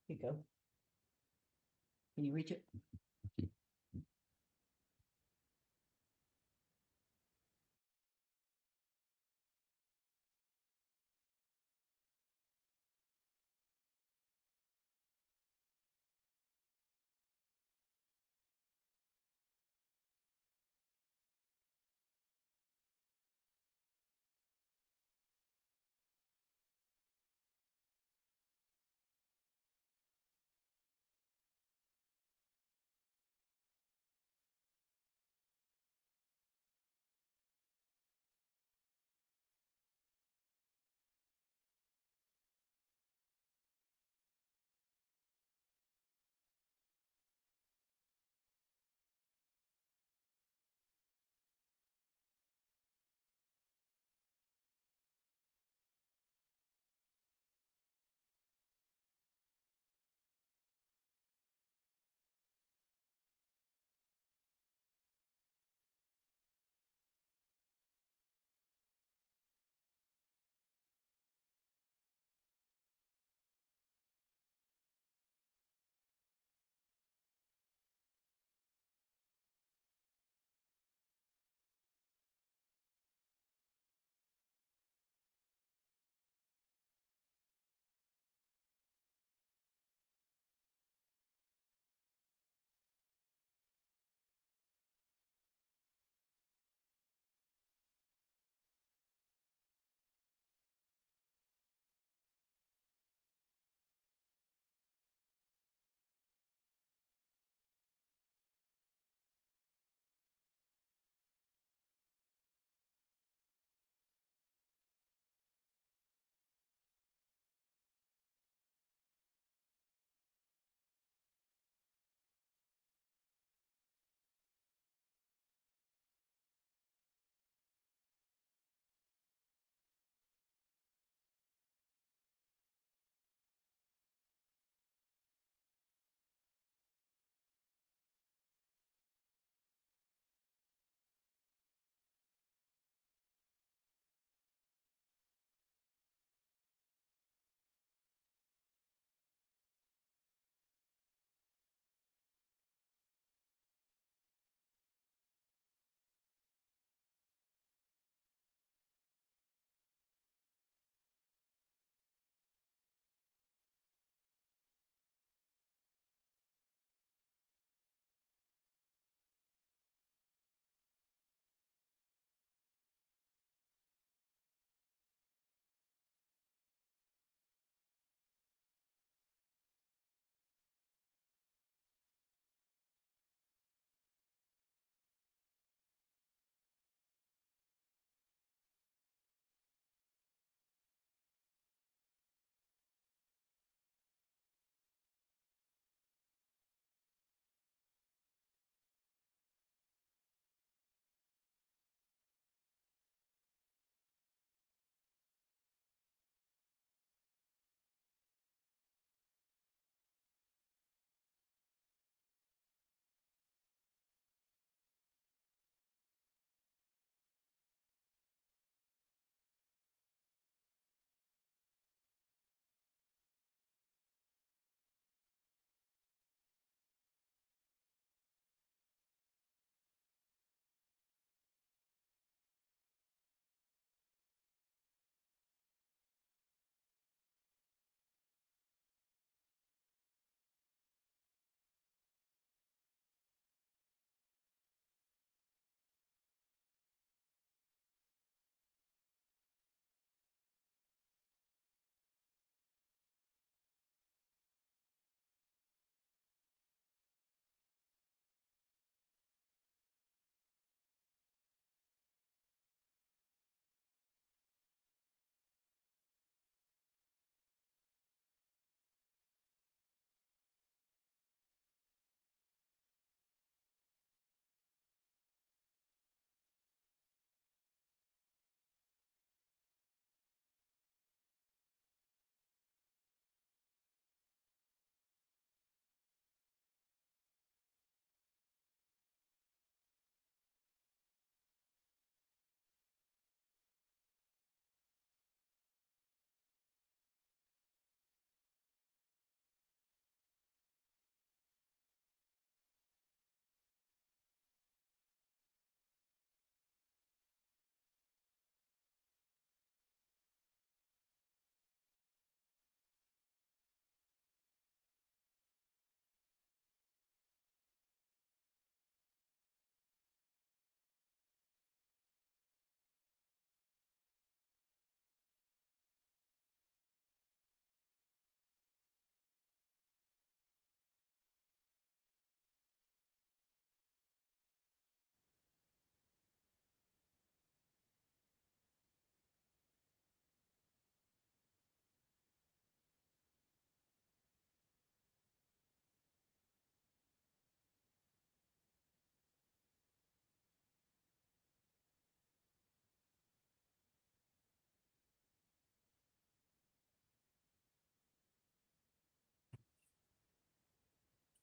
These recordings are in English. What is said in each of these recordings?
Here you go. Can you reach it?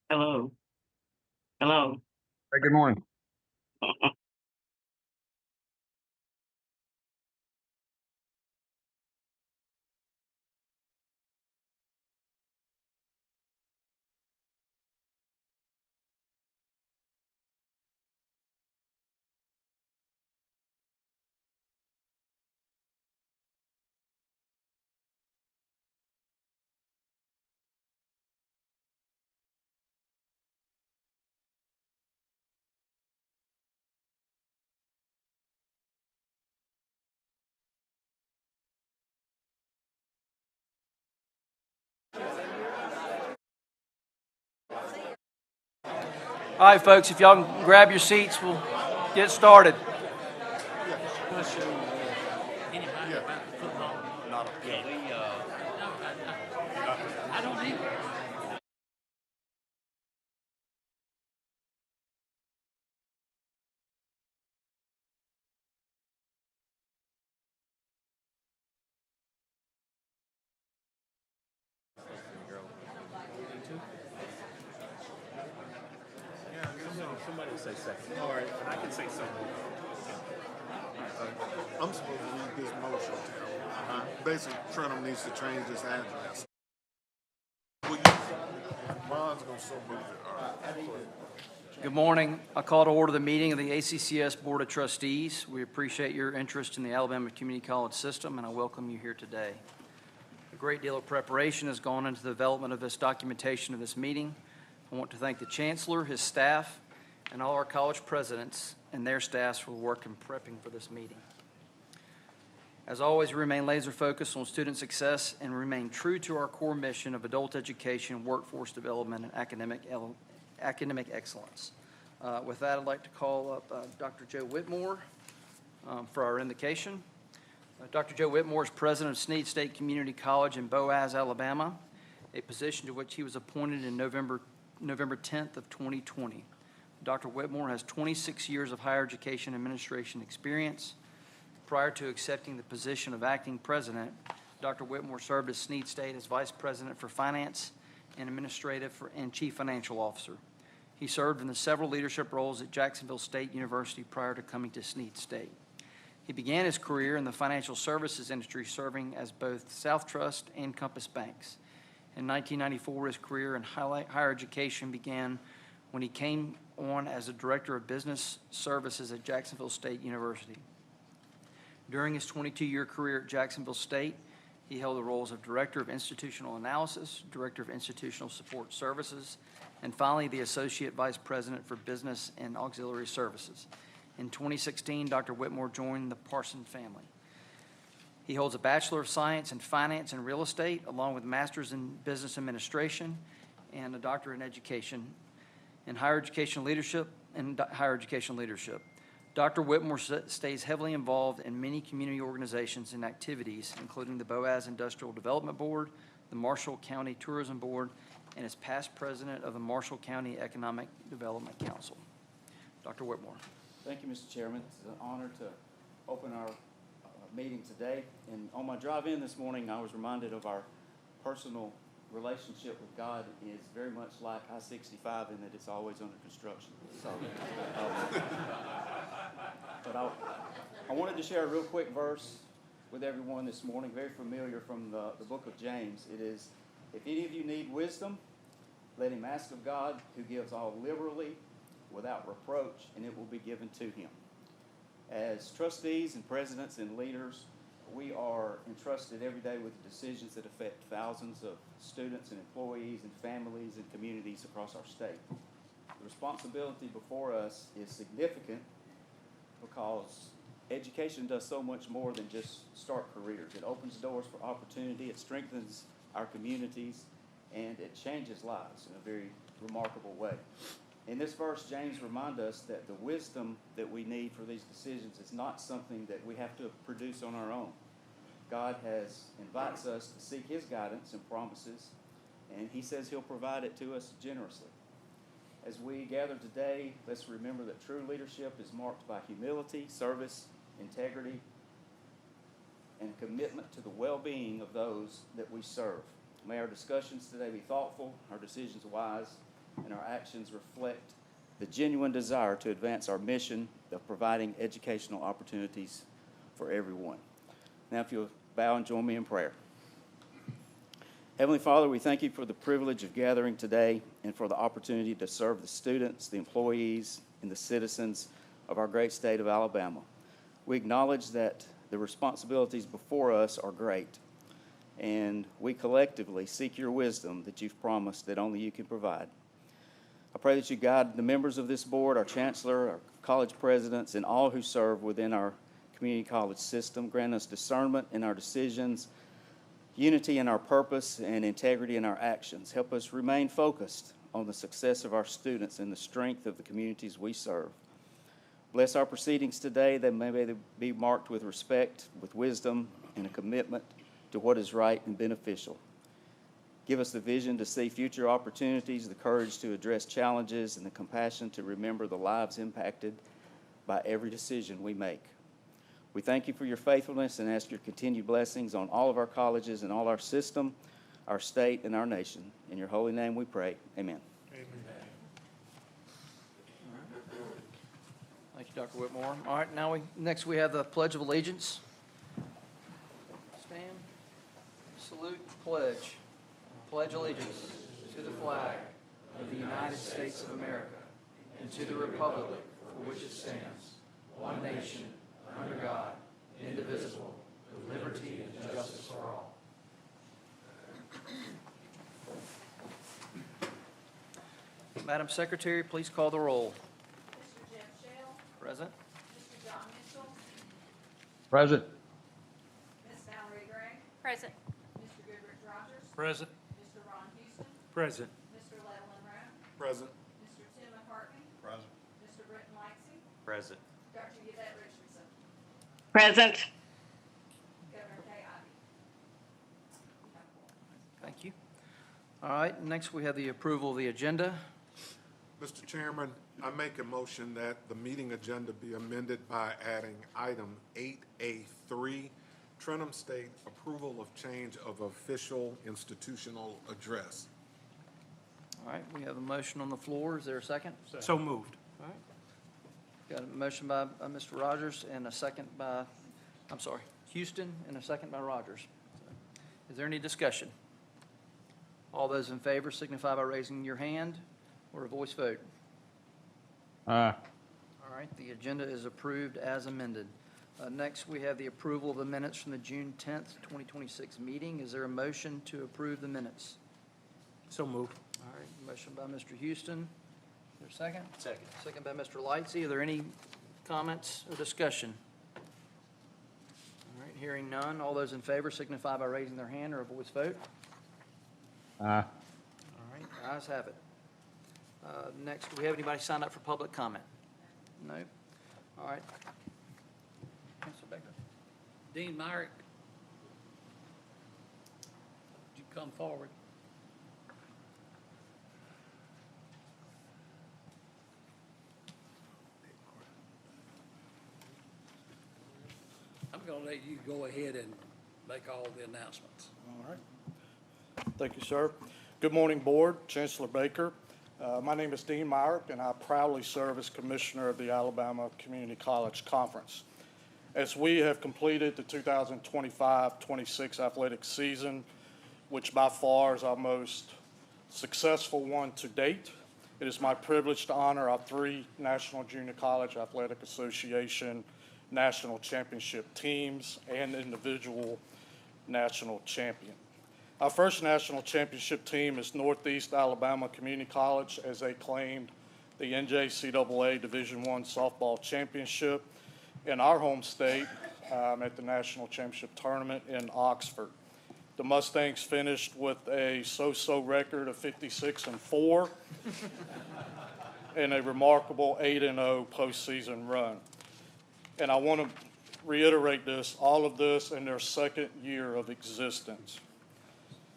Hello. Hello. Hey, good morning. All right, folks, if y'all can grab your seats, we'll get started. Somebody will say second. All right, and I can say something. I'm supposed to read this motion. Basically, Trenum needs to change this address. Ron's gonna so move it. All right. Good morning. I call to order the meeting of the ACCS Board of Trustees. We appreciate your interest in the Alabama Community College system, and I welcome you here today. A great deal of preparation has gone into the development of this documentation of this meeting. I want to thank the Chancellor, his staff, and all our college presidents and their staffs for work in prepping for this meeting. As always, we remain laser focused on student success and remain true to our core mission of adult education, workforce development, and academic excellence. With that, I'd like to call up Dr. Joe Whitmore for our invocation. Dr. Joe Whitmore is president of Snead State Community College in Boaz, Alabama, a position to which he was appointed in November 10th of 2020. Dr. Whitmore has 26 years of higher education administration experience. Prior to accepting the position of acting president, Dr. Whitmore served as Snead State as vice president for finance and administrative and chief financial officer. He served in the several leadership roles at Jacksonville State University prior to coming to Snead State. He began his career in the financial services industry, serving as both South Trust and Compass Banks. In 1994, his career in higher education began when he came on as the Director of Business Services at Jacksonville State University. During his 22-year career at Jacksonville State, he held the roles of Director of Institutional Analysis, Director of Institutional Support Services, and finally the Associate Vice President for Business and Auxiliary Services. In 2016, Dr. Whitmore joined the Parson family. He holds a Bachelor of Science in Finance and Real Estate, along with Masters in Business Administration and a Doctorate in Education in Higher Education Leadership and Higher Education Leadership. Dr. Whitmore stays heavily involved in many community organizations and activities, including the Boaz Industrial Development Board, the Marshall County Tourism Board, and is past president of the Marshall County Economic Development Council. Dr. Whitmore. Thank you, Mr. Chairman. It's an honor to open our meeting today. And on my drive in this morning, I was reminded of our personal relationship with God is very much like I-65 in that it's always under construction. So, but I wanted to share a real quick verse with everyone this morning, very familiar from the book of James. It is, if any of you need wisdom, let him ask of God, who gives all liberally without reproach, and it will be given to him. As trustees and presidents and leaders, we are entrusted every day with decisions that affect thousands of students and employees and families and communities across our state. The responsibility before us is significant because education does so much more than just start careers. It opens doors for opportunity, it strengthens our communities, and it changes lives in a very remarkable way. In this verse, James reminds us that the wisdom that we need for these decisions is not something that we have to produce on our own. God invites us to seek his guidance and promises, and he says he'll provide it to us generously. As we gather today, let's remember that true leadership is marked by humility, service, integrity, and commitment to the well-being of those that we serve. May our discussions today be thoughtful, our decisions wise, and our actions reflect the genuine desire to advance our mission of providing educational opportunities for everyone. Now, if you'll bow and join me in prayer. Heavenly Father, we thank you for the privilege of gathering today and for the opportunity to serve the students, the employees, and the citizens of our great state of Alabama. We acknowledge that the responsibilities before us are great, and we collectively seek your wisdom that you've promised that only you can provide. I pray that you guide the members of this board, our chancellor, our college presidents, and all who serve within our community college system. Grant us discernment in our decisions, unity in our purpose, and integrity in our actions. Help us remain focused on the success of our students and the strength of the communities we serve. Bless our proceedings today, that may they be marked with respect, with wisdom, and a commitment to what is right and beneficial. Give us the vision to see future opportunities, the courage to address challenges, and the compassion to remember the lives impacted by every decision we make. We thank you for your faithfulness and ask your continued blessings on all of our colleges and all our system, our state, and our nation. In your holy name we pray. Amen. Thank you, Dr. Whitmore. All right, now next we have the Pledge of Allegiance. Stand, salute, pledge. Pledge allegiance to the flag of the United States of America and to the republic for which it stands, one nation, under God, indivisible, with liberty and justice for all. Madam Secretary, please call the roll. Mr. Jeff Shell. Present. Mr. John Mitchell. Present. Ms. Valerie Gregg. Present. Mr. Goodrich Rogers. Present. Mr. Ron Houston. Present. Mr. Levelyn Round. Present. Mr. Tim McCartney. Present. Mr. Britton Lexi. Present. Dr. Yvette Richardson. Present. Governor Kay Ivey. Thank you. All right, next we have the approval of the agenda. Mr. Chairman, I make a motion that the meeting agenda be amended by adding item 8A3, Trenton State approval of change of official institutional address. All right, we have a motion on the floor. Is there a second? So moved. All right. Got a motion by Mr. Rogers and a second by, Houston, and a second by Rogers. Is there any discussion? All those in favor signify by raising your hand or a voice vote. Aye. All right, the agenda is approved as amended. Next, we have the approval of the minutes from the June 10th, 2026 meeting. Is there a motion to approve the minutes? So moved. All right, motion by Mr. Houston. Is there a second? Second. Second by Mr. Lightsey. Are there any comments or discussion? All right, hearing none. All those in favor signify by raising their hand or a voice vote. Aye. All right, ayes have it. Next, do we have anybody signed up for public comment? No? All right. Councilor Baker. Dean Myrick, would you come forward? I'm going to let you go ahead and make all the announcements. All right. Thank you, sir. Good morning, Board. Chancellor Baker. My name is Dean Myrick, and I proudly serve as Commissioner of the Alabama Community College Conference. As we have completed the 2025-26 athletic season, which by far is our most successful one to date, it is my privilege to honor our 3 National Junior College Athletic Association national championship teams and individual national champion. Our first national championship team is Northeast Alabama Community College, as they claimed the NJCAA Division I softball championship in our home state at the national championship tournament in Oxford. The Mustangs finished with a so-so record of 56-4 and a remarkable 8-0 postseason run. And I want to reiterate this, all of this in their second year of existence.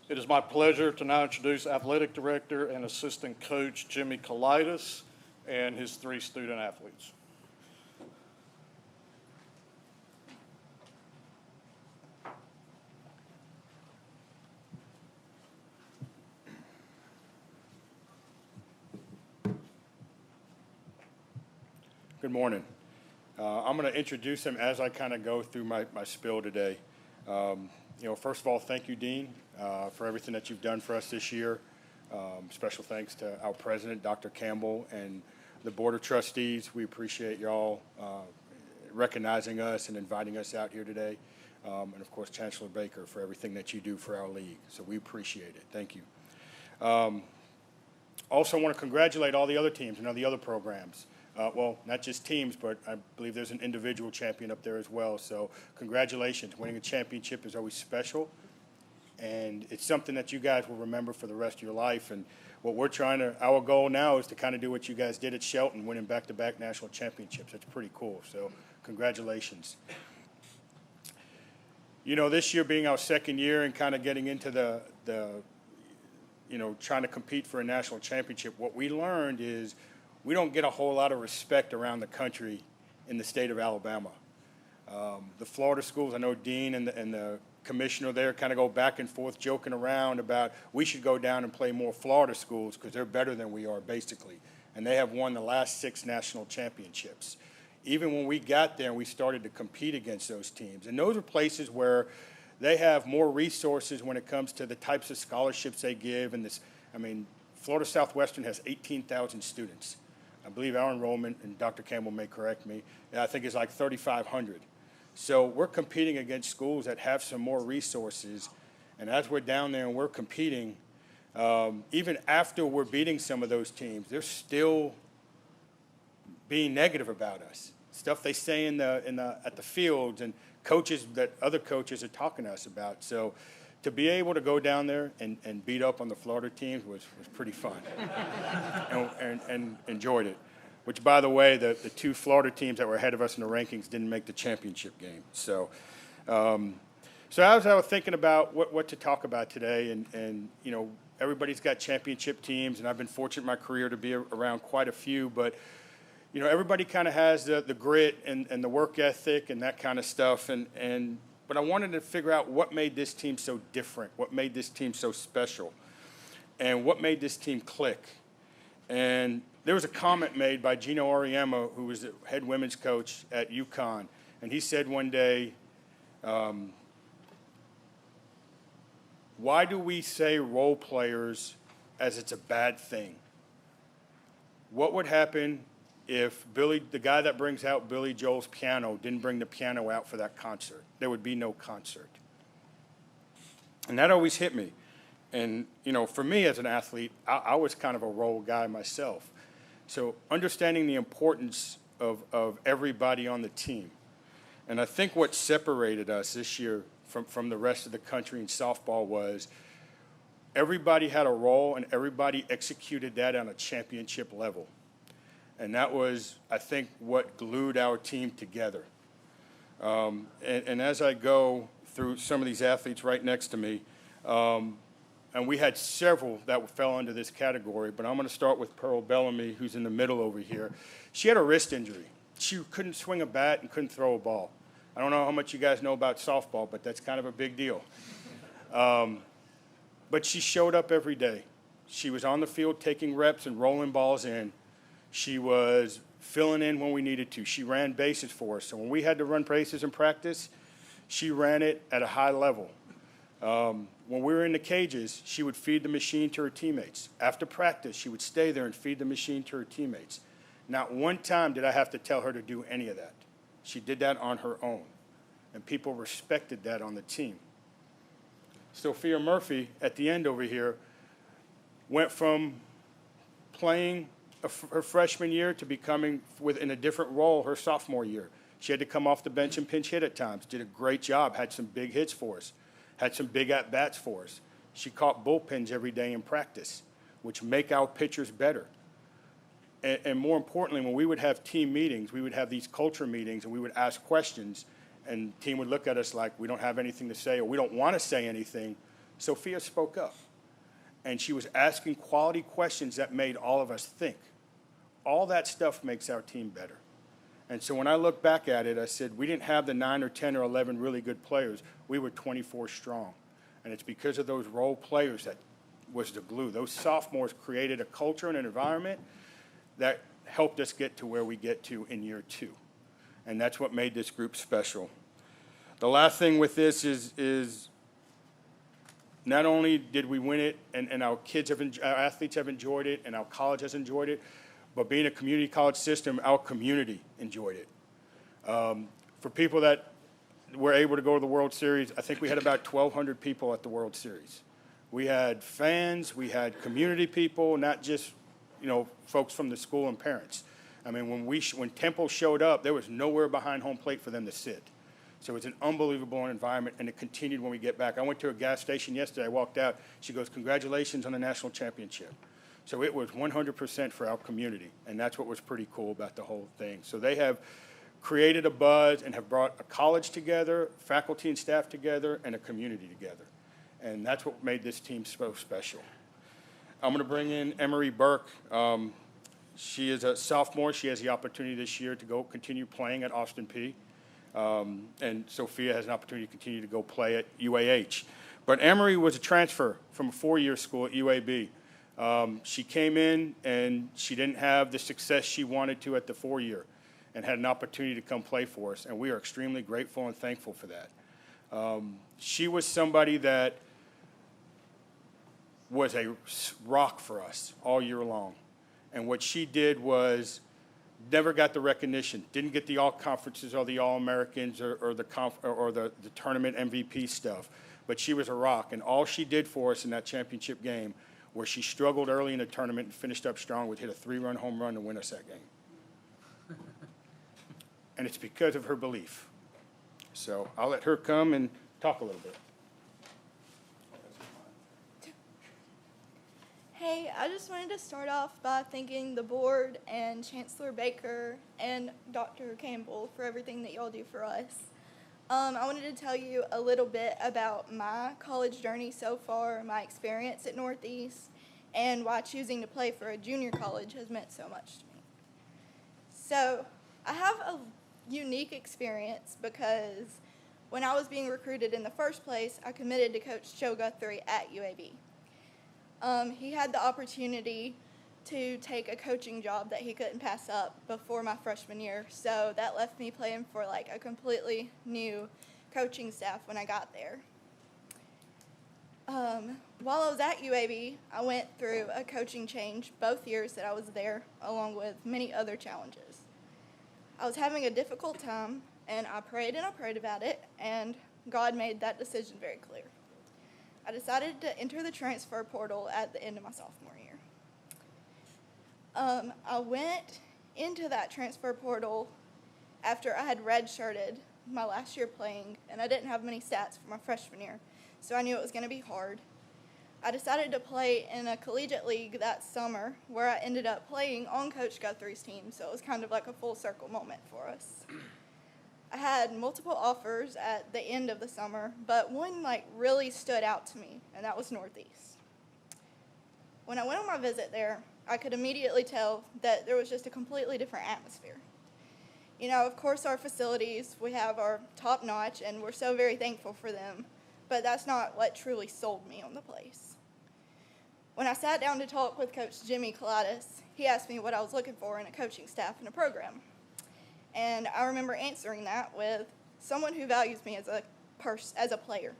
It is my pleasure to now introduce Athletic Director and Assistant Coach Jimmy Kalidas and his 3 student athletes. Good morning. I'm going to introduce him as I kind of go through my spiel today. First of all, thank you, Dean, for everything that you've done for us this year. Special thanks to our president, Dr. Campbell, and the Board of Trustees. We appreciate y'all recognizing us and inviting us out here today. And of course, Chancellor Baker, for everything that you do for our league. So we appreciate it. Thank you. Also want to congratulate all the other teams and all the other programs. Not just teams, but I believe there's an individual champion up there as well. So congratulations. Winning a championship is always special. And it's something that you guys will remember for the rest of your life. And what our goal now is to kind of do what you guys did at Shelton, winning back-to-back national championships. It's pretty cool. So congratulations. This year being our second year and kind of getting into trying to compete for a national championship, what we learned is we don't get a whole lot of respect around the country in the state of Alabama. The Florida schools, I know Dean and the commissioner there kind of go back and forth joking around about we should go down and play more Florida schools because they're better than we are, basically. And they have won the last 6 national championships. Even when we got there and we started to compete against those teams. And those are places where they have more resources when it comes to the types of scholarships they give. And Florida Southwestern has 18,000 students. I believe our enrollment, and Dr. Campbell may correct me, I think is like 3,500. So we're competing against schools that have some more resources. And as we're down there and we're competing, even after we're beating some of those teams, they're still being negative about us. Stuff they say at the fields and other coaches are talking to us about. So to be able to go down there and beat up on the Florida teams was pretty fun and enjoyed it. Which, by the way, the 2 Florida teams that were ahead of us in the rankings didn't make the championship game. So as I was thinking about what to talk about today, and everybody's got championship teams, and I've been fortunate in my career to be around quite a few, but everybody kind of has the grit and the work ethic and that kind of stuff. But I wanted to figure out what made this team so different, what made this team so special, and what made this team click. And there was a comment made by Gino Auriemma, who was the head women's coach at UConn. And he said one day, why do we say role players as it's a bad thing? What would happen if the guy that brings out Billy Joel's piano didn't bring the piano out for that concert? There would be no concert. And that always hit me. And, for me as an athlete, I was kind of a role guy myself. So understanding the importance of everybody on the team. And I think what separated us this year from the rest of the country in softball was everybody had a role and everybody executed that on a championship level. And that was, I think, what glued our team together. And as I go through some of these athletes right next to me, and we had several that fell under this category, but I'm going to start with Pearl Bellamy, who's in the middle over here. She had a wrist injury. She couldn't swing a bat and couldn't throw a ball. I don't know how much you guys know about softball, but that's kind of a big deal. But she showed up every day. She was on the field taking reps and rolling balls in. She was filling in when we needed to. She ran bases for us. So when we had to run bases in practice, she ran it at a high level. When we were in the cages, she would feed the machine to her teammates. After practice, she would stay there and feed the machine to her teammates. Not one time did I have to tell her to do any of that. She did that on her own, and people respected that on the team. Sophia Murphy, at the end over here, went from playing her freshman year to becoming in a different role her sophomore year. She had to come off the bench and pinch hit at times, did a great job, had some big hits for us, had some big at-bats for us. She caught bullpens every day in practice, which make our pitchers better. And more importantly, when we would have team meetings, we would have these culture meetings, and we would ask questions, and the team would look at us like we don't have anything to say or we don't want to say anything. Sophia spoke up, and she was asking quality questions that made all of us think. All that stuff makes our team better. And so when I look back at it, I said we didn't have the 9 or 10 or 11 really good players. We were 24 strong. And it's because of those role players that was the glue. Those sophomores created a culture and an environment that helped us get to where we get to in year 2. And that's what made this group special. The last thing with this is not only did we win it and our our athletes have enjoyed it and our college has enjoyed it, but being a community college system, our community enjoyed it. For people that were able to go to the World Series, I think we had about 1,200 people at the World Series. We had fans, we had community people, not just, folks from the school and parents. I mean, when Temple showed up, there was nowhere behind home plate for them to sit. So it's an unbelievable environment, and it continued when we get back. I went to a gas station yesterday. I walked out. She goes, "Congratulations on the national championship." So it was 100% for our community, and that's what was pretty cool about the whole thing. So they have created a buzz and have brought a college together, faculty and staff together, and a community together. And that's what made this team so special. I'm going to bring in Emery Burke. She is a sophomore. She has the opportunity this year to go continue playing at Austin Peay. And Sophia has an opportunity to continue to go play at UAH. But Emery was a transfer from a 4-year school at UAB. She came in and she didn't have the success she wanted to at the 4-year and had an opportunity to come play for us. And we are extremely grateful and thankful for that. She was somebody that was a rock for us all year long. And what she did was never got the recognition, didn't get the all-conferences or the All-Americans or the tournament MVP stuff. But she was a rock, and all she did for us in that championship game, where she struggled early in the tournament and finished up strong, would hit a 3-run home run to win us that game. And it's because of her belief. So I'll let her come and talk a little bit. Hey, I just wanted to start off by thanking the board and Chancellor Baker and Dr. Campbell for everything that y'all do for us. I wanted to tell you a little bit about my college journey so far, my experience at Northeast, and why choosing to play for a junior college has meant so much to me. So, I have a unique experience because when I was being recruited in the first place, I committed to Coach Joe Guthrie at UAB. He had the opportunity to take a coaching job that he couldn't pass up before my freshman year, so that left me playing for like a completely new coaching staff when I got there. While I was at UAB, I went through a coaching change both years that I was there, along with many other challenges. I was having a difficult time, and I prayed about it, and God made that decision very clear. I decided to enter the transfer portal at the end of my sophomore year. I went into that transfer portal after I had redshirted my last year playing, and I didn't have many stats for my freshman year, so I knew it was going to be hard. I decided to play in a collegiate league that summer where I ended up playing on Coach Guthrie's team, so it was kind of like a full circle moment for us. I had multiple offers at the end of the summer, but one really stood out to me, and that was Northeast. When I went on my visit there, I could immediately tell that there was just a completely different atmosphere. Of course our facilities, we have our top notch, and we're so very thankful for them, but that's not what truly sold me on the place. When I sat down to talk with Coach Jimmy Kalatis, he asked me what I was looking for in a coaching staff and a program. And I remember answering that with someone who values me as a player.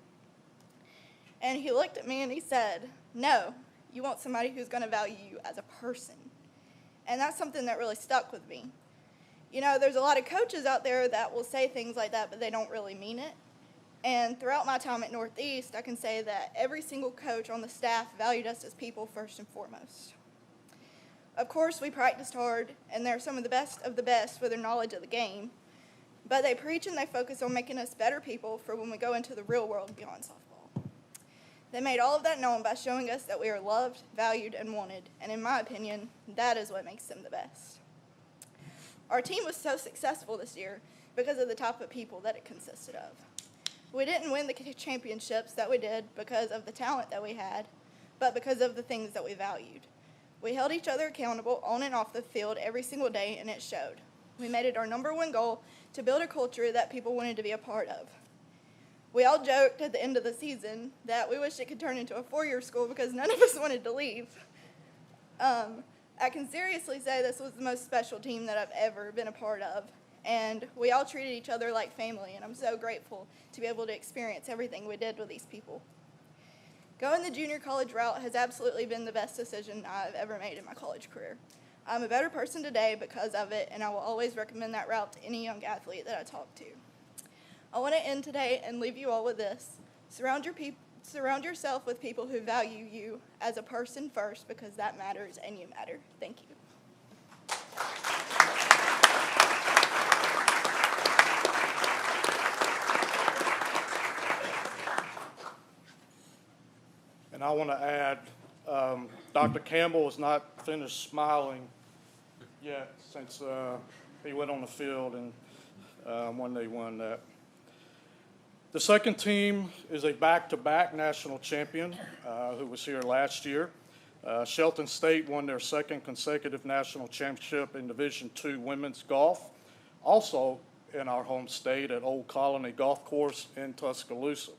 And he looked at me and he said, "No, you want somebody who's going to value you as a person." And that's something that really stuck with me. There's a lot of coaches out there that will say things like that, but they don't really mean it. And throughout my time at Northeast, I can say that every single coach on the staff valued us as people first and foremost. Of course, we practiced hard, and they're some of the best for their knowledge of the game, but they preach and they focus on making us better people for when we go into the real world beyond softball. They made all of that known by showing us that we are loved, valued, and wanted, and in my opinion, that is what makes them the best. Our team was so successful this year because of the type of people that it consisted of. We didn't win the championships that we did because of the talent that we had, but because of the things that we valued. We held each other accountable on and off the field every single day, and it showed. We made it our #1 goal to build a culture that people wanted to be a part of. We all joked at the end of the season that we wished it could turn into a 4-year school because none of us wanted to leave. I can seriously say this was the most special team that I've ever been a part of. And we all treated each other like family, and I'm so grateful to be able to experience everything we did with these people. Going the junior college route has absolutely been the best decision I've ever made in my college career. I'm a better person today because of it, and I will always recommend that route to any young athlete that I talk to. I want to end today and leave you all with this. Surround yourself with people who value you as a person first, because that matters and you matter. Thank you. And I want to add, Dr. Campbell has not finished smiling yet since he went on the field and when they won that. The second team is a back-to-back national champion who was here last year. Shelton State won their second consecutive national championship in Division II women's golf, also in our home state at Old Colony Golf Course in Tuscaloosa.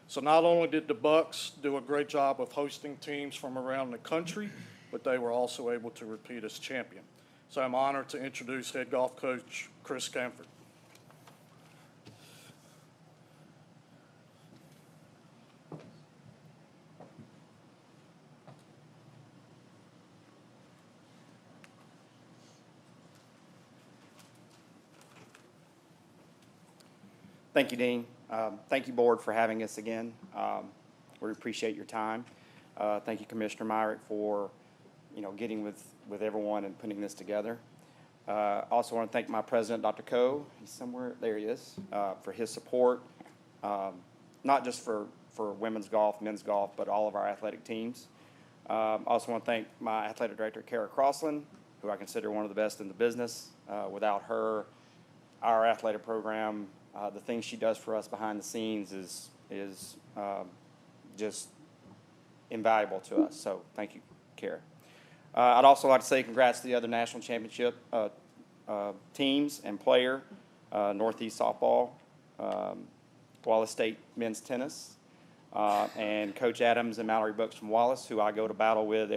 So not only did the Bucks do a great job of hosting teams from around the country, but they were also able to repeat as champion. So I'm honored to introduce head golf coach Chris Camford. Thank you, Dean. Thank you, Board, for having us again. We appreciate your time. Thank you, Commissioner Myrick, for getting with everyone and putting this together. Also want to thank my president, Dr. Coe. He's somewhere, there he is, for his support, not just for women's golf, men's golf, but all of our athletic teams. Also want to thank my athletic director, Kara Crossland, who I consider one of the best in the business. Without her, our athletic program, the things she does for us behind the scenes is just invaluable to us. So thank you, Kara. I'd also like to say congrats to the other national championship teams and player, Northeast softball, Wallace State men's tennis, and Coach Adams and Mallory Brooks from Wallace, who I go to battle with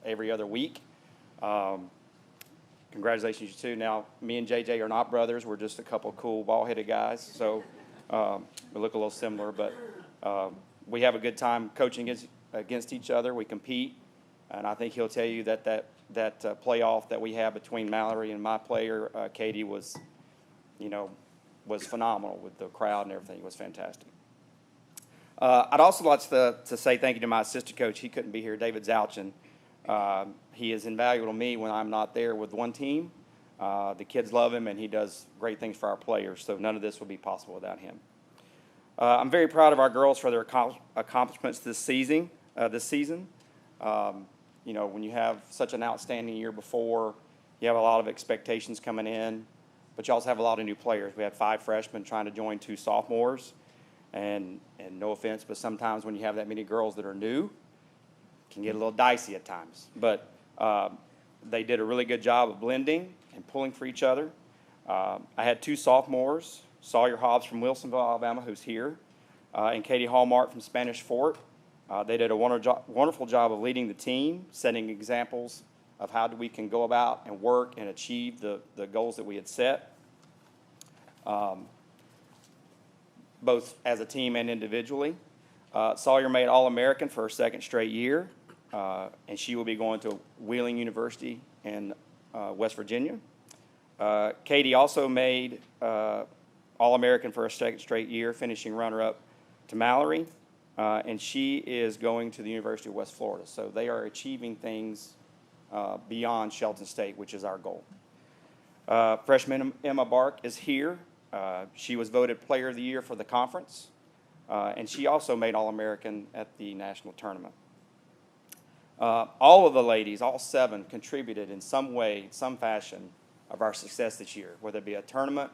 every other week. Congratulations, you two. Now, me and JJ are not brothers. We're just a couple of cool ball-headed guys. So we look a little similar, but we have a good time coaching against each other. We compete, and I think he'll tell you that playoff that we have between Mallory and my player, Katie, was phenomenal with the crowd and everything. It was fantastic. I'd also like to say thank you to my assistant coach. He couldn't be here, David Zouchin. He is invaluable to me when I'm not there with one team. The kids love him, and he does great things for our players, so none of this would be possible without him. I'm very proud of our girls for their accomplishments this season. When you have such an outstanding year before, you have a lot of expectations coming in, but you also have a lot of new players. We had 5 freshmen trying to join 2 sophomores, and no offense, but sometimes when you have that many girls that are new, it can get a little dicey at times. But they did a really good job of blending and pulling for each other. I had 2 sophomores, Sawyer Hobbs from Wilsonville, Alabama, who's here, and Katie Hallmark from Spanish Fort. They did a wonderful job of leading the team, setting examples of how we can go about and work and achieve the goals that we had set, both as a team and individually. Sawyer made All-American for her 2nd straight year, and she will be going to Wheeling University in West Virginia. Katie also made All-American for her 2nd straight year, finishing runner-up to Mallory, and she is going to the University of West Florida. So they are achieving things beyond Shelton State, which is our goal. Freshman Emma Bark is here. She was voted Player of the Year for the conference, and she also made All-American at the national tournament. All of the ladies, all 7, contributed in some way, some fashion of our success this year, whether it be a tournament,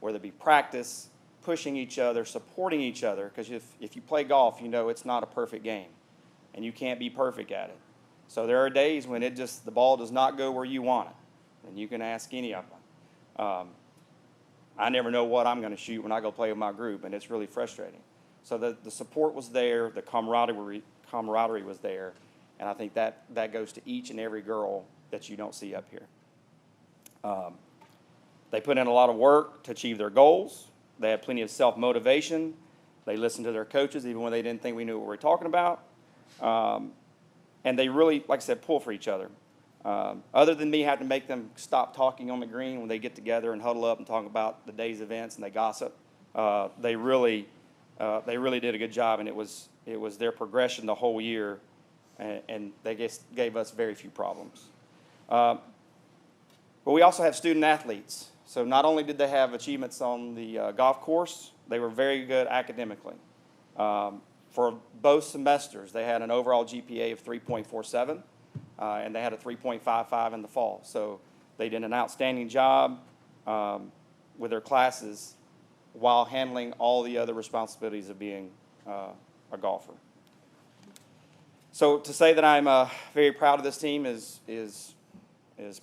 whether it be practice, pushing each other, supporting each other, because if you play golf, you know it's not a perfect game, and you can't be perfect at it. So there are days when the ball does not go where you want it, and you can ask any of them. I never know what I'm going to shoot when I go play with my group, and it's really frustrating. So the support was there, the camaraderie was there, and I think that goes to each and every girl that you don't see up here. They put in a lot of work to achieve their goals. They had plenty of self-motivation. They listened to their coaches even when they didn't think we knew what we were talking about. And they really, like I said, pull for each other. Other than me having to make them stop talking on the green when they get together and huddle up and talk about the day's events and they gossip, they really did a good job, and it was their progression the whole year, and they gave us very few problems. But we also have student athletes. So not only did they have achievements on the golf course, they were very good academically. For both semesters, they had an overall GPA of 3.47, and they had a 3.55 in the fall. So they did an outstanding job with their classes while handling all the other responsibilities of being a golfer. So to say that I'm very proud of this team is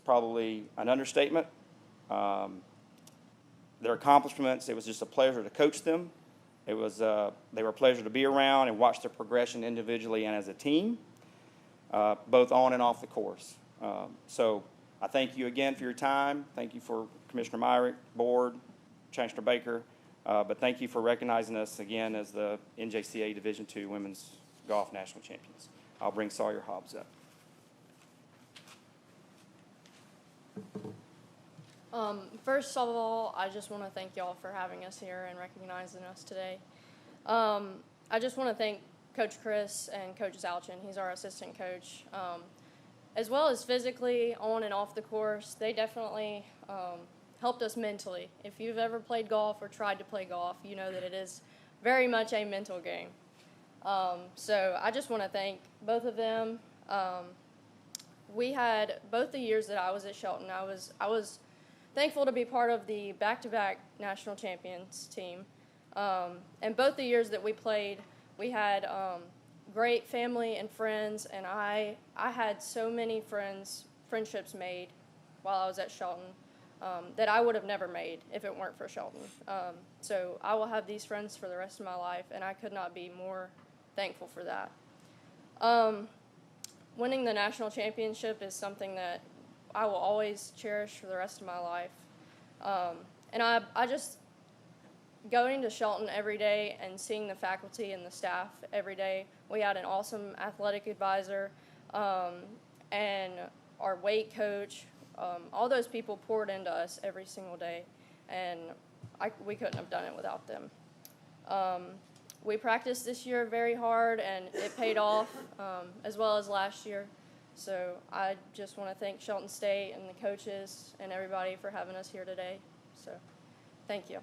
probably an understatement. Their accomplishments, it was just a pleasure to coach them. They were a pleasure to be around and watch their progression individually and as a team, both on and off the course. So I thank you again for your time. Thank you for Commissioner Myrick, Board, Chancellor Baker, but thank you for recognizing us again as the NJCA Division II Women's Golf National Champions. I'll bring Sawyer Hobbs up. First of all, I just want to thank y'all for having us here and recognizing us today. I just want to thank Coach Chris and Coach Zalchin. He's our assistant coach. As well as physically, on and off the course, they definitely helped us mentally. If you've ever played golf or tried to play golf, you know that it is very much a mental game. So I just want to thank both of them. We had both the years that I was at Shelton, I was thankful to be part of the back-to-back national champions team. And both the years that we played, we had great family and friends, and I had so many friendships made while I was at Shelton that I would have never made if it weren't for Shelton. So I will have these friends for the rest of my life, and I could not be more thankful for that. Winning the national championship is something that I will always cherish for the rest of my life. And I just, going to Shelton every day and seeing the faculty and the staff every day, we had an awesome athletic advisor, and our weight coach, all those people poured into us every single day, and we couldn't have done it without them. We practiced this year very hard, and it paid off, as well as last year. So I just want to thank Shelton State and the coaches and everybody for having us here today. So thank you.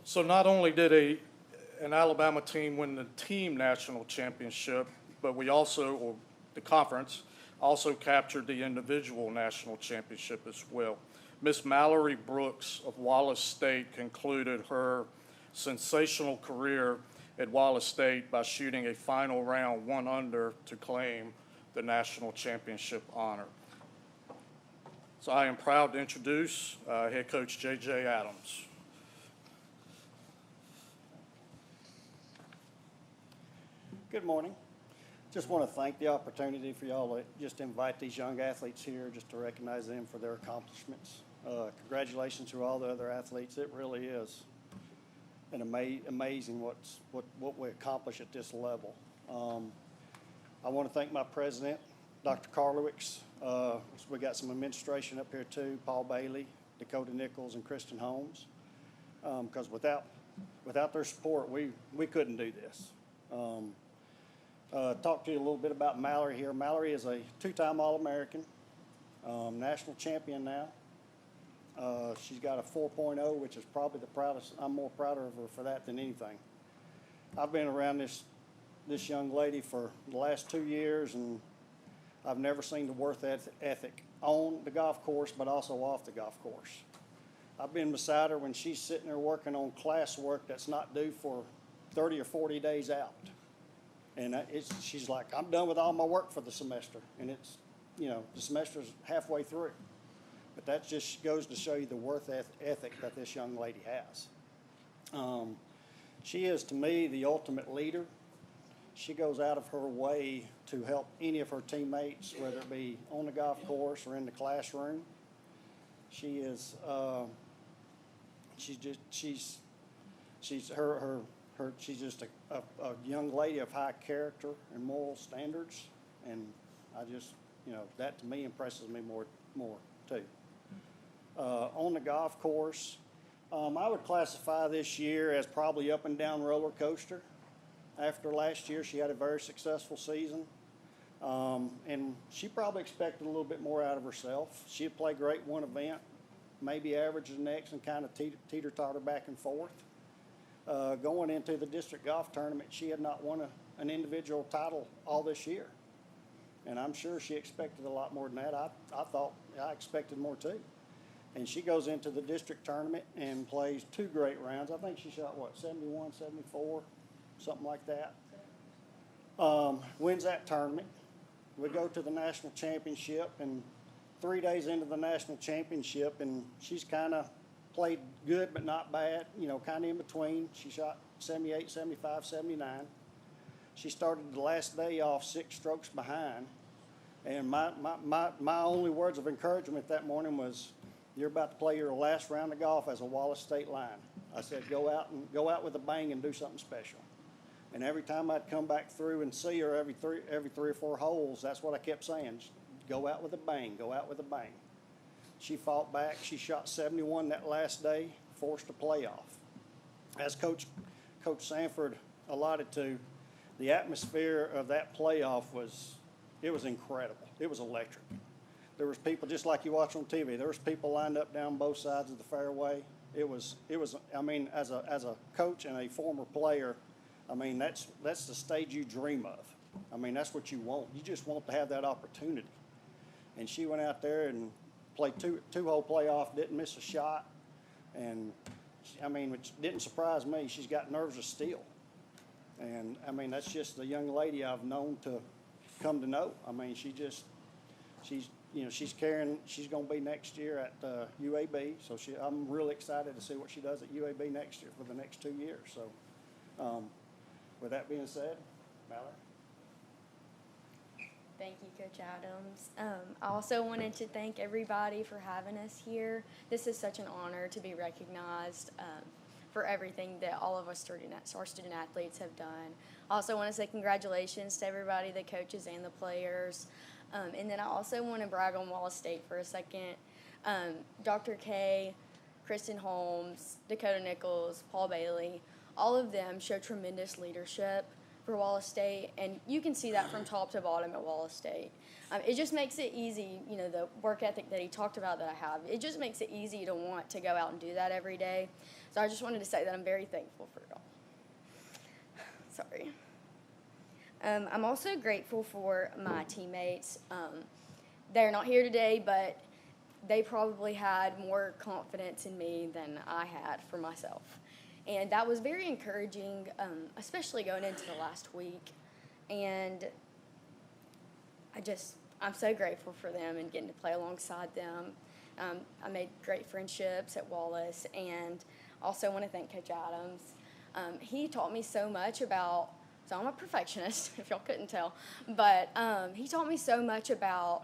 So not only did an Alabama team win the team national championship, but we also, or the conference, also captured the individual national championship as well. Miss Mallory Brooks of Wallace State concluded her sensational career at Wallace State by shooting a final round 1 under to claim the national championship honor. So I am proud to introduce head coach J.J. Adams. Good morning. Just want to thank the opportunity for y'all to just invite these young athletes here just to recognize them for their accomplishments. Congratulations to all the other athletes. It really is an amazing what we accomplish at this level. I want to thank my president, Dr. Karlowicz. We got some administration up here too, Paul Bailey, Dakota Nichols, and Kristen Holmes. Because without their support, we couldn't do this. Talk to you a little bit about Mallory here. Mallory is a 2-time All-American, national champion now. She's got a 4.0, which is probably the proudest. I'm more proud of her for that than anything. I've been around this young lady for the last 2 years, and I've never seen the work ethic on the golf course, but also off the golf course. I've been beside her when she's sitting there working on class work that's not due for 30 or 40 days out. And she's like, I'm done with all my work for the semester. And it's, the semester's halfway through. But that just goes to show you the work ethic that this young lady has. She is, to me, the ultimate leader. She goes out of her way to help any of her teammates, whether it be on the golf course or in the classroom. She is, she's just a young lady of high character and moral standards, and I just, that to me impresses me more too. On the golf course, I would classify this year as probably up and down roller coaster. After last year, she had a very successful season, and she probably expected a little bit more out of herself. She had played great one event, maybe average the next, and kind of teeter-totter back and forth. Going into the district golf tournament, she had not won an individual title all this year, and I'm sure she expected a lot more than that. I expected more too. And she goes into the district tournament and plays 2 great rounds. I think she shot, 71, 74, something like that. Wins that tournament. We go to the national championship, and 3 days into the national championship, and she's kind of played good but not bad, kind of in between. She shot 78, 75, 79. She started the last day off 6 strokes behind. And my only words of encouragement that morning was, "You're about to play your last round of golf as a Wallace State line." I said, go out with a bang and do something special. And every time I'd come back through and see her every three or 4 holes, that's what I kept saying. Just go out with a bang, go out with a bang. She fought back. She shot 71 that last day, forced a playoff. As Coach Sanford allotted to, the atmosphere of that playoff was incredible. It was electric. There was people, just like you watch on TV, there was people lined up down both sides of the fairway. It was, I mean, as a coach and a former player, I mean, that's the stage you dream of. I mean, that's what you want. You just want to have that opportunity. And she went out there and played two-hole playoff, didn't miss a shot. And, which didn't surprise me. She's got nerves of steel. And, that's just the young lady I've known to come to know. She's carrying, she's going to be next year at UAB. So I'm really excited to see what she does at UAB next year for the next 2 years. So with that being said, Mallory. Thank you, Coach Adams. I also wanted to thank everybody for having us here. This is such an honor to be recognized for everything that all of us our student athletes have done. I also want to say congratulations to everybody, the coaches and the players. And then I also want to brag on Wallace State for a second. Dr. K, Kristen Holmes, Dakota Nichols, Paul Bailey, all of them show tremendous leadership for Wallace State, and you can see that from top to bottom at Wallace State. It just makes it easy, the work ethic that he talked about that I have, it just makes it easy to want to go out and do that every day. So I just wanted to say that I'm very thankful for y'all. Sorry. I'm also grateful for my teammates. They're not here today, but they probably had more confidence in me than I had for myself. And that was very encouraging, especially going into the last week. And I'm so grateful for them and getting to play alongside them. I made great friendships at Wallace, and also want to thank Coach Adams. He taught me so much about, so I'm a perfectionist, if y'all couldn't tell, but he taught me so much about,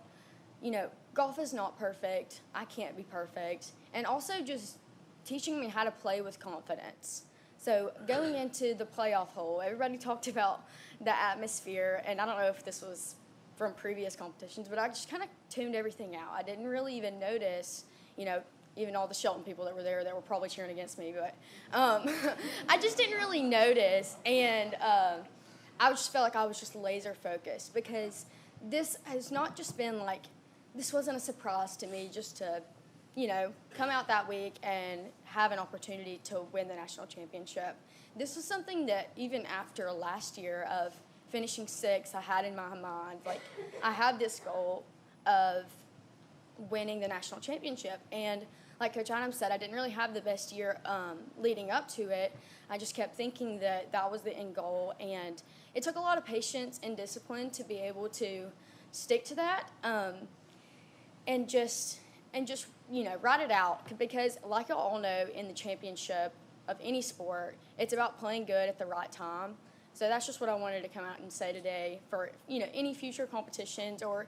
golf is not perfect, I can't be perfect, and also just teaching me how to play with confidence. So going into the playoff hole, everybody talked about the atmosphere, and I don't know if this was from previous competitions, but I just kind of tuned everything out. I didn't really even notice, even all the Shelton people that were there that were probably cheering against me, but I just didn't really notice, and I just felt like I was just laser focused, because this has not just been like, this wasn't a surprise to me just to come out that week and have an opportunity to win the national championship. This was something that even after last year of finishing 6th, I had in my mind, like, I had this goal of winning the national championship. And like Coach Adams said, I didn't really have the best year leading up to it. I just kept thinking that that was the end goal. And it took a lot of patience and discipline to be able to stick to that and just ride it out, because like you all know, in the championship of any sport, it's about playing good at the right time. So that's just what I wanted to come out and say today for, any future competitions or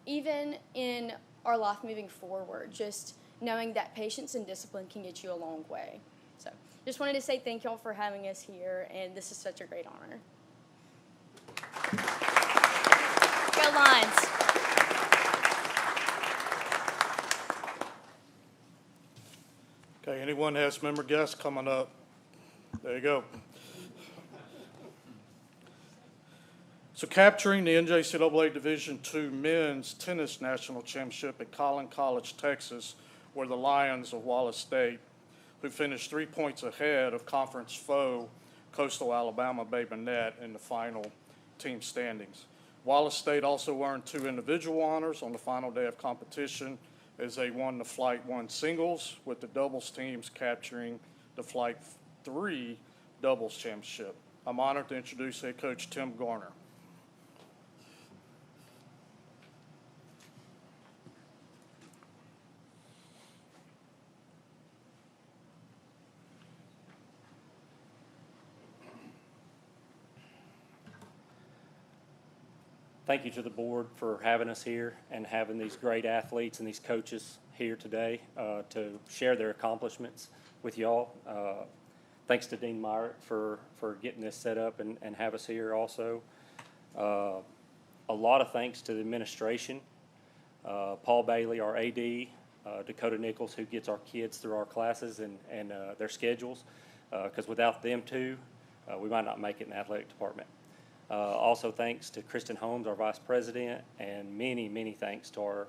even in our life moving forward, just knowing that patience and discipline can get you a long way. So just wanted to say thank y'all for having us here, and this is such a great honor. Go Lions. Okay, anyone has member guests coming up? There you go. So capturing the NJCAA Division II Men's Tennis National Championship at Collin College, Texas, were the Lions of Wallace State, who finished 3 points ahead of conference foe Coastal Alabama Bay Burnett in the final team standings. Wallace State also earned 2 individual honors on the final day of competition as they won the Flight 1 singles, with the doubles teams capturing the Flight 3 doubles championship. I'm honored to introduce head coach Tim Garner. Thank you to the board for having us here and having these great athletes and these coaches here today to share their accomplishments with y'all. Thanks to Dean Myrick for getting this set up and have us here also. A lot of thanks to the administration, Paul Bailey, our AD, Dakota Nichols, who gets our kids through our classes and their schedules, because without them too, we might not make it in the athletic department. Also thanks to Kristen Holmes, our vice president, and many, many thanks to our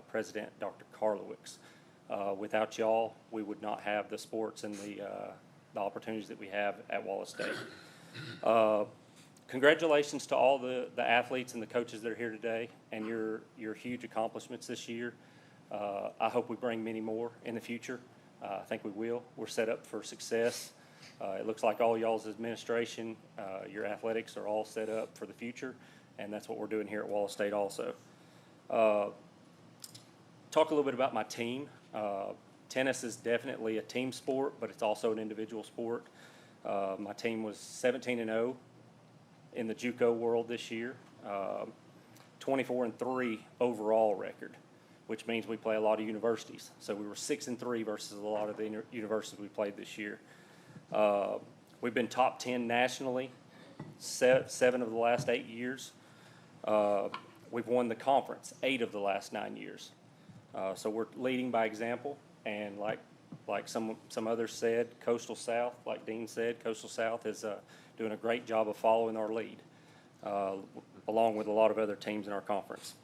president, Dr. Karlowicz. Without y'all, we would not have the sports and the opportunities that we have at Wallace State. Congratulations to all the athletes and the coaches that are here today and your huge accomplishments this year. I hope we bring many more in the future. I think we will. We're set up for success. It looks like all y'all's administration, your athletics are all set up for the future, and that's what we're doing here at Wallace State also. Talk a little bit about my team. Tennis is definitely a team sport, but it's also an individual sport. My team was 17-0 in the JUCO world this year, 24-3 overall record, which means we play a lot of universities. So we were 6-3 versus a lot of the universities we played this year. We've been top 10 nationally 7 of the last 8 years. We've won the conference 8 of the last 9 years. So we're leading by example, and like some others said, Coastal South, like Dean said, Coastal South is doing a great job of following our lead, along with a lot of other teams in our conference.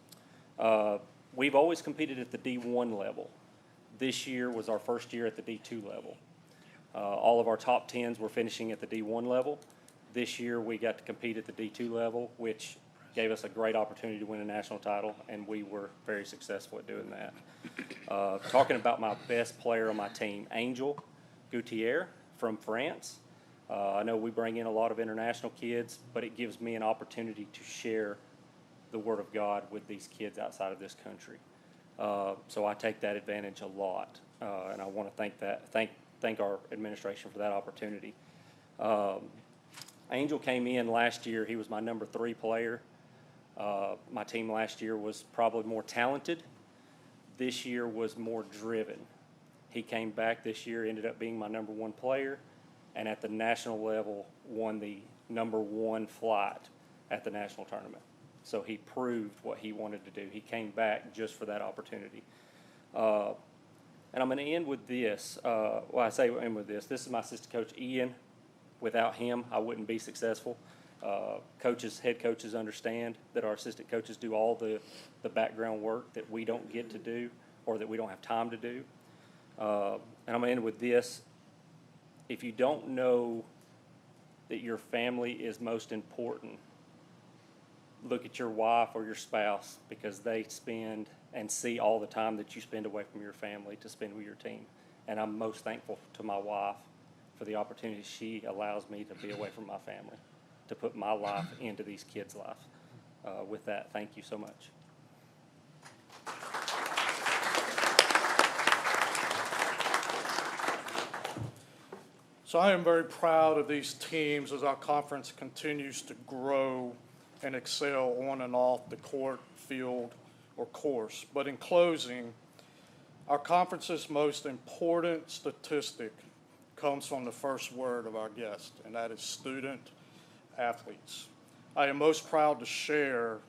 We've always competed at the D1 level. This year was our first year at the D2 level. All of our top 10s were finishing at the D1 level. This year we got to compete at the D2 level, which gave us a great opportunity to win a national title, and we were very successful at doing that. Talking about my best player on my team, Angel Gutierrez from France. I know we bring in a lot of international kids, but it gives me an opportunity to share the Word of God with these kids outside of this country. So I take that advantage a lot, and I want to thank our administration for that opportunity. Angel came in last year. He was my number 3 player. My team last year was probably more talented. This year was more driven. He came back this year, ended up being my number 1 player, and at the national level won the number 1 flight at the national tournament. So he proved what he wanted to do. He came back just for that opportunity. And I'm going to end with this. I say end with this. This is my assistant coach, Ian. Without him, I wouldn't be successful. Head coaches understand that our assistant coaches do all the background work that we don't get to do or that we don't have time to do. And I'm going to end with this. If you don't know that your family is most important, look at your wife or your spouse, because they spend and see all the time that you spend away from your family to spend with your team. And I'm most thankful to my wife for the opportunity she allows me to be away from my family, to put my life into these kids' life. With that, thank you so much. So I am very proud of these teams as our conference continues to grow and excel on and off the court, field, or course. But in closing, our conference's most important statistic comes from the first word of our guest, and that is student athletes. I am most proud to share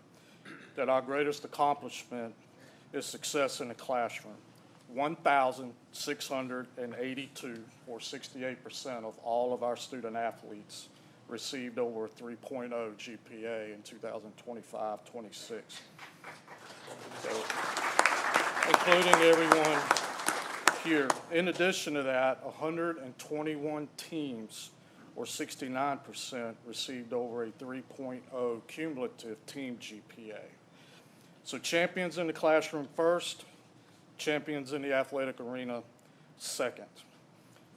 that our greatest accomplishment is success in the classroom. 1,682, or 68% of all of our student athletes received over a 3.0 GPA in 2025-26. So, including everyone here. In addition to that, 121 teams, or 69%, received over a 3.0 cumulative team GPA. So champions in the classroom first, champions in the athletic arena second.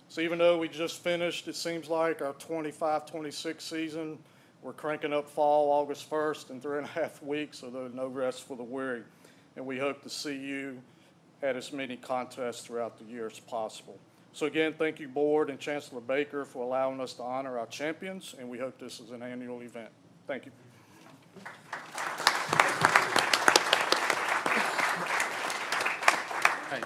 So even though we just finished, it seems like, our 25-26 season, we're cranking up fall August 1st in 3.5 weeks, so there's no rest for the weary. And we hope to see you at as many contests throughout the year as possible. So again, thank you, Board and Chancellor Baker, for allowing us to honor our champions, and we hope this is an annual event. Thank you. Hey,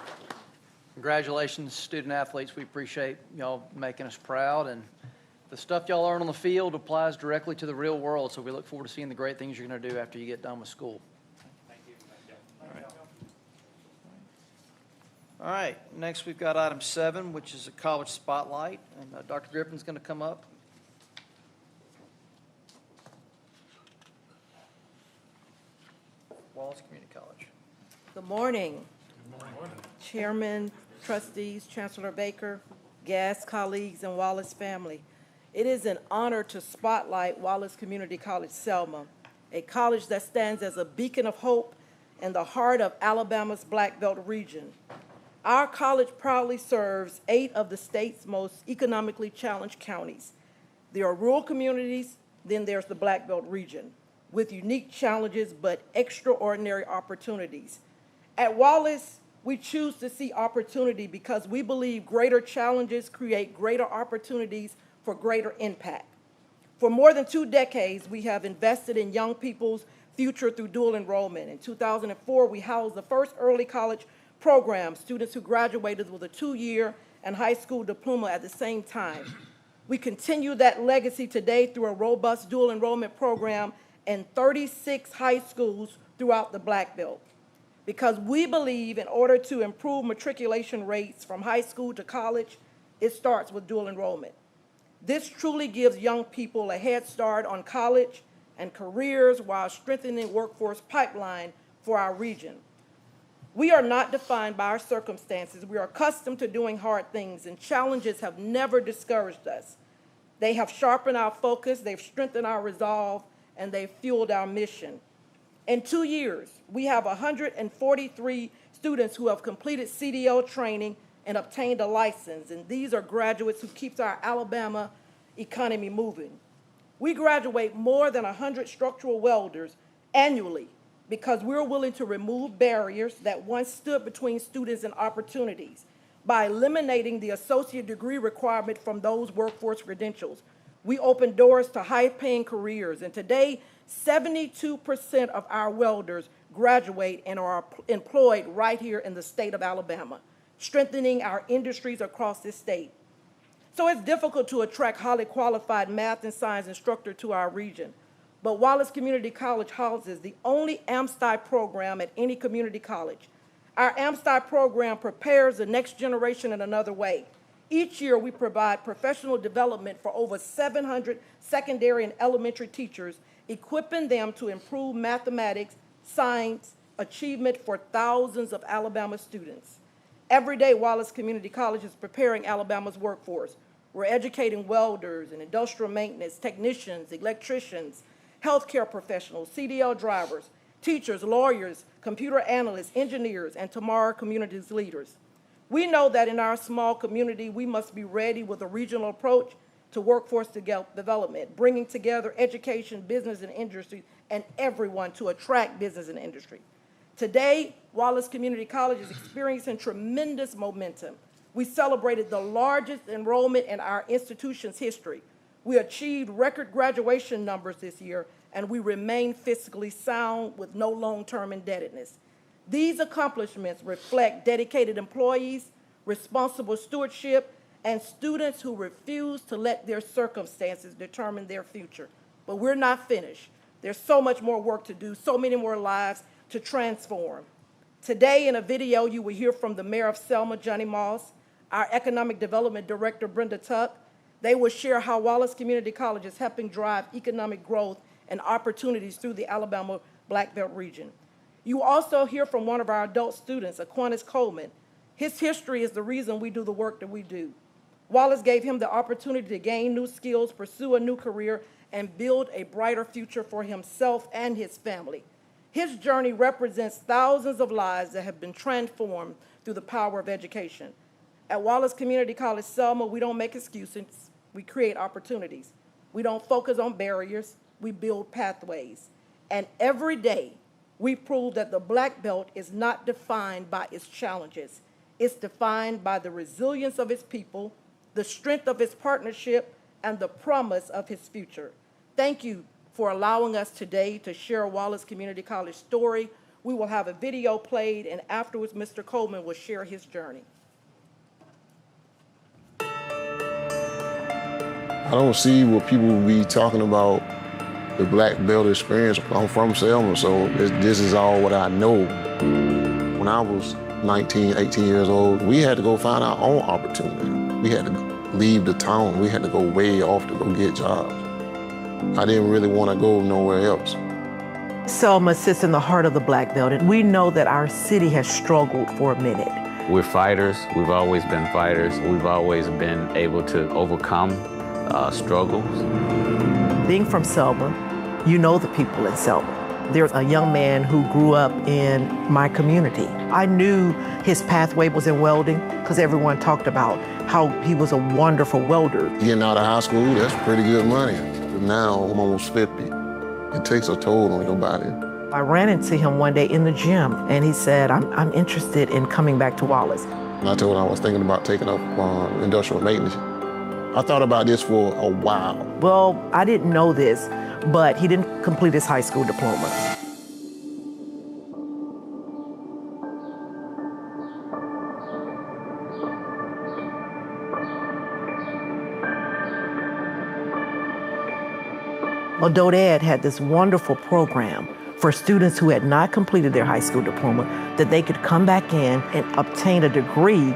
congratulations, student athletes. We appreciate y'all making us proud, and the stuff y'all learn on the field applies directly to the real world, so we look forward to seeing the great things you're going to do after you get done with school. Thank you. All right, next we've got item 7, which is a college spotlight, and Dr. Griffin's going to come up. Wallace Community College. Good morning. Good morning. Chairman, trustees, Chancellor Baker, guests, colleagues, and Wallace family. It is an honor to spotlight Wallace Community College Selma, a college that stands as a beacon of hope in the heart of Alabama's Black Belt region. Our college proudly serves 8 of the state's most economically challenged counties. There are rural communities, then there's the Black Belt region, with unique challenges but extraordinary opportunities. At Wallace, we choose to see opportunity because we believe greater challenges create greater opportunities for greater impact. For more than 2 decades, we have invested in young people's future through dual enrollment. In 2004, we housed the first early college program, students who graduated with a 2-year and high school diploma at the same time. We continue that legacy today through a robust dual enrollment program in 36 high schools throughout the Black Belt. Because we believe in order to improve matriculation rates from high school to college, it starts with dual enrollment. This truly gives young people a head start on college and careers while strengthening workforce pipeline for our region. We are not defined by our circumstances. We are accustomed to doing hard things, and challenges have never discouraged us. They have sharpened our focus, they've strengthened our resolve, and they've fueled our mission. In 2 years, we have 143 students who have completed CDL training and obtained a license, and these are graduates who keep our Alabama economy moving. We graduate more than 100 structural welders annually because we're willing to remove barriers that once stood between students and opportunities by eliminating the associate degree requirement from those workforce credentials. We open doors to high-paying careers, and today, 72% of our welders graduate and are employed right here in the state of Alabama, strengthening our industries across this state. So it's difficult to attract highly qualified math and science instructors to our region. But Wallace Community College houses the only AmSty program at any community college. Our AmSty program prepares the next generation in another way. Each year, we provide professional development for over 700 secondary and elementary teachers, equipping them to improve mathematics, science, achievement for thousands of Alabama students. Every day, Wallace Community College is preparing Alabama's workforce. We're educating welders and industrial maintenance, technicians, electricians, healthcare professionals, CDL drivers, teachers, lawyers, computer analysts, engineers, and tomorrow community's leaders. We know that in our small community, we must be ready with a regional approach to workforce development, bringing together education, business, and industry, and everyone to attract business and industry. Today, Wallace Community College is experiencing tremendous momentum. We celebrated the largest enrollment in our institution's history. We achieved record graduation numbers this year, and we remain fiscally sound with no long-term indebtedness. These accomplishments reflect dedicated employees, responsible stewardship, and students who refuse to let their circumstances determine their future. But we're not finished. There's so much more work to do, so many more lives to transform. Today, in a video, you will hear from the Mayor of Selma, Johnny Moss, our Economic Development Director, Brenda Tuck. They will share how Wallace Community College is helping drive economic growth and opportunities through the Alabama Black Belt region. You will also hear from one of our adult students, Aquinas Coleman. His history is the reason we do the work that we do. Wallace gave him the opportunity to gain new skills, pursue a new career, and build a brighter future for himself and his family. His journey represents thousands of lives that have been transformed through the power of education. At Wallace Community College Selma, we don't make excuses, we create opportunities. We don't focus on barriers, we build pathways. And every day, we prove that the Black Belt is not defined by its challenges. It's defined by the resilience of its people, the strength of its partnership, and the promise of his future. Thank you for allowing us today to share Wallace Community College story. We will have a video played, and afterwards, Mr. Coleman will share his journey. I don't see what people will be talking about the Black Belt experience. I'm from Selma, so this is all what I know. When I was 19, 18 years old, we had to go find our own opportunity. We had to leave the town. We had to go way off to go get jobs. I didn't really want to go nowhere else. Selma sits in the heart of the Black Belt, and we know that our city has struggled for a minute. We're fighters. We've always been fighters. We've always been able to overcome struggles. Being from Selma, you know the people in Selma. There's a young man who grew up in my community. I knew his pathway was in welding because everyone talked about how he was a wonderful welder. Getting out of high school, that's pretty good money. But now I'm almost 50. It takes a toll on your body. I ran into him one day in the gym, and he said, I'm interested in coming back to Wallace. And I told him I was thinking about taking up industrial maintenance. I thought about this for a while. Well, I didn't know this, but he didn't complete his high school diploma. Adult Ed had this wonderful program for students who had not completed their high school diploma, that they could come back in and obtain a degree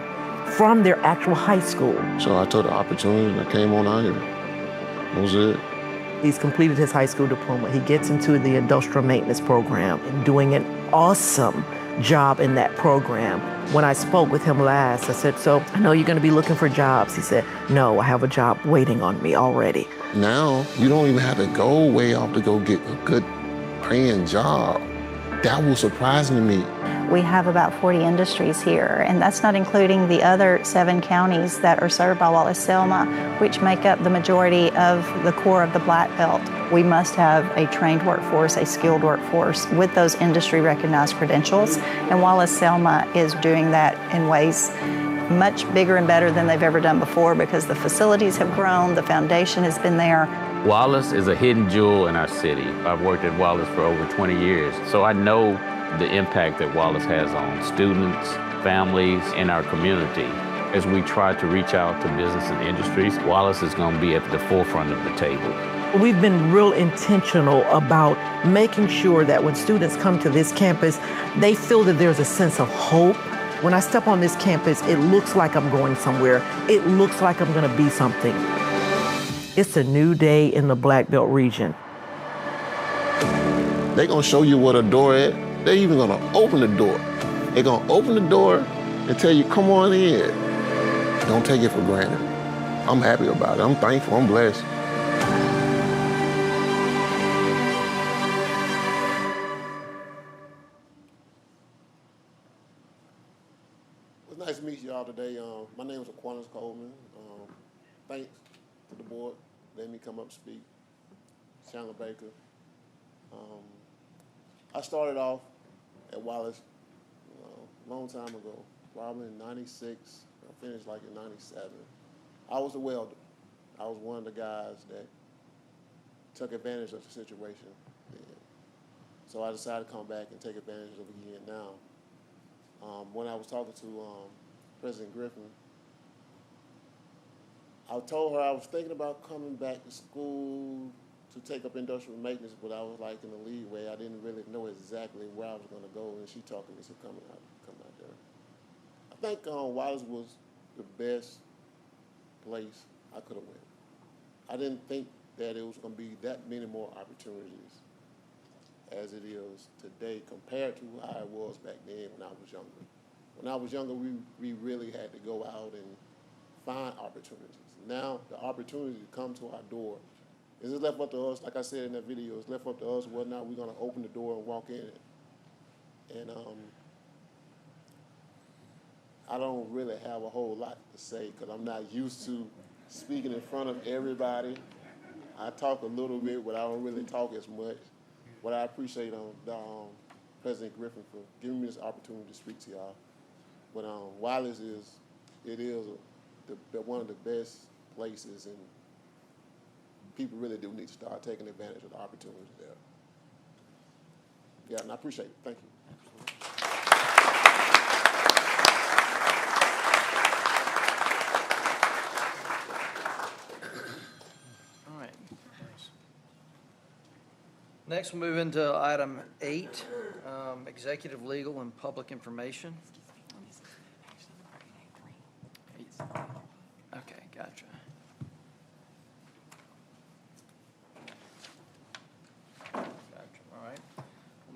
from their actual high school. So I took the opportunity and I came on out here. That was it. He's completed his high school diploma. He gets into the industrial maintenance program and doing an awesome job in that program. When I spoke with him last, I said, so I know you're going to be looking for jobs. He said, no, I have a job waiting on me already. Now, you don't even have to go way off to go get a good paying job. That was surprising to me. We have about 40 industries here, and that's not including the other 7 counties that are served by Wallace-Selma, which make up the majority of the core of the Black Belt. We must have a trained workforce, a skilled workforce with those industry-recognized credentials, and Wallace-Selma is doing that in ways much bigger and better than they've ever done before because the facilities have grown, the foundation has been there. Wallace is a hidden jewel in our city. I've worked at Wallace for over 20 years, so I know the impact that Wallace has on students, families, and our community. As we try to reach out to business and industries, Wallace is going to be at the forefront of the table. We've been real intentional about making sure that when students come to this campus, they feel that there's a sense of hope. When I step on this campus, it looks like I'm going somewhere. It looks like I'm going to be something. It's a new day in the Black Belt region. They're going to show you what a door is. They're even going to open the door. They're going to open the door and tell you, come on in. Don't take it for granted. I'm happy about it. I'm thankful. I'm blessed. It's nice to meet y'all today. My name is Aquinas Coleman. Thanks to the board letting me come up and speak. Chandler Baker. I started off at Wallace a long time ago, probably in '96, finished like in 97. I was a welder. I was one of the guys that took advantage of the situation then. So I decided to come back and take advantage of it again now. When I was talking to President Griffin, I told her I was thinking about coming back to school to take up industrial maintenance, but I was like in the leeway. I didn't really know exactly where I was going to go, and she talked to me, so come out there. I think Wallace was the best place I could have went. I didn't think that it was going to be that many more opportunities as it is today compared to how it was back then when I was younger. When I was younger, we really had to go out and find opportunities. Now, the opportunity to come to our door is left up to us, like I said in that video, it's left up to us whether or not we're going to open the door and walk in it. And I don't really have a whole lot to say because I'm not used to speaking in front of everybody. I talk a little bit, but I don't really talk as much. But I appreciate President Griffin for giving me this opportunity to speak to y'all. But Wallace is one of the best places, and people really do need to start taking advantage of the opportunities there. Yeah, and I appreciate it. Thank you. All right. Next, we'll move into item 8, executive, legal, and public information. Okay, gotcha. All right.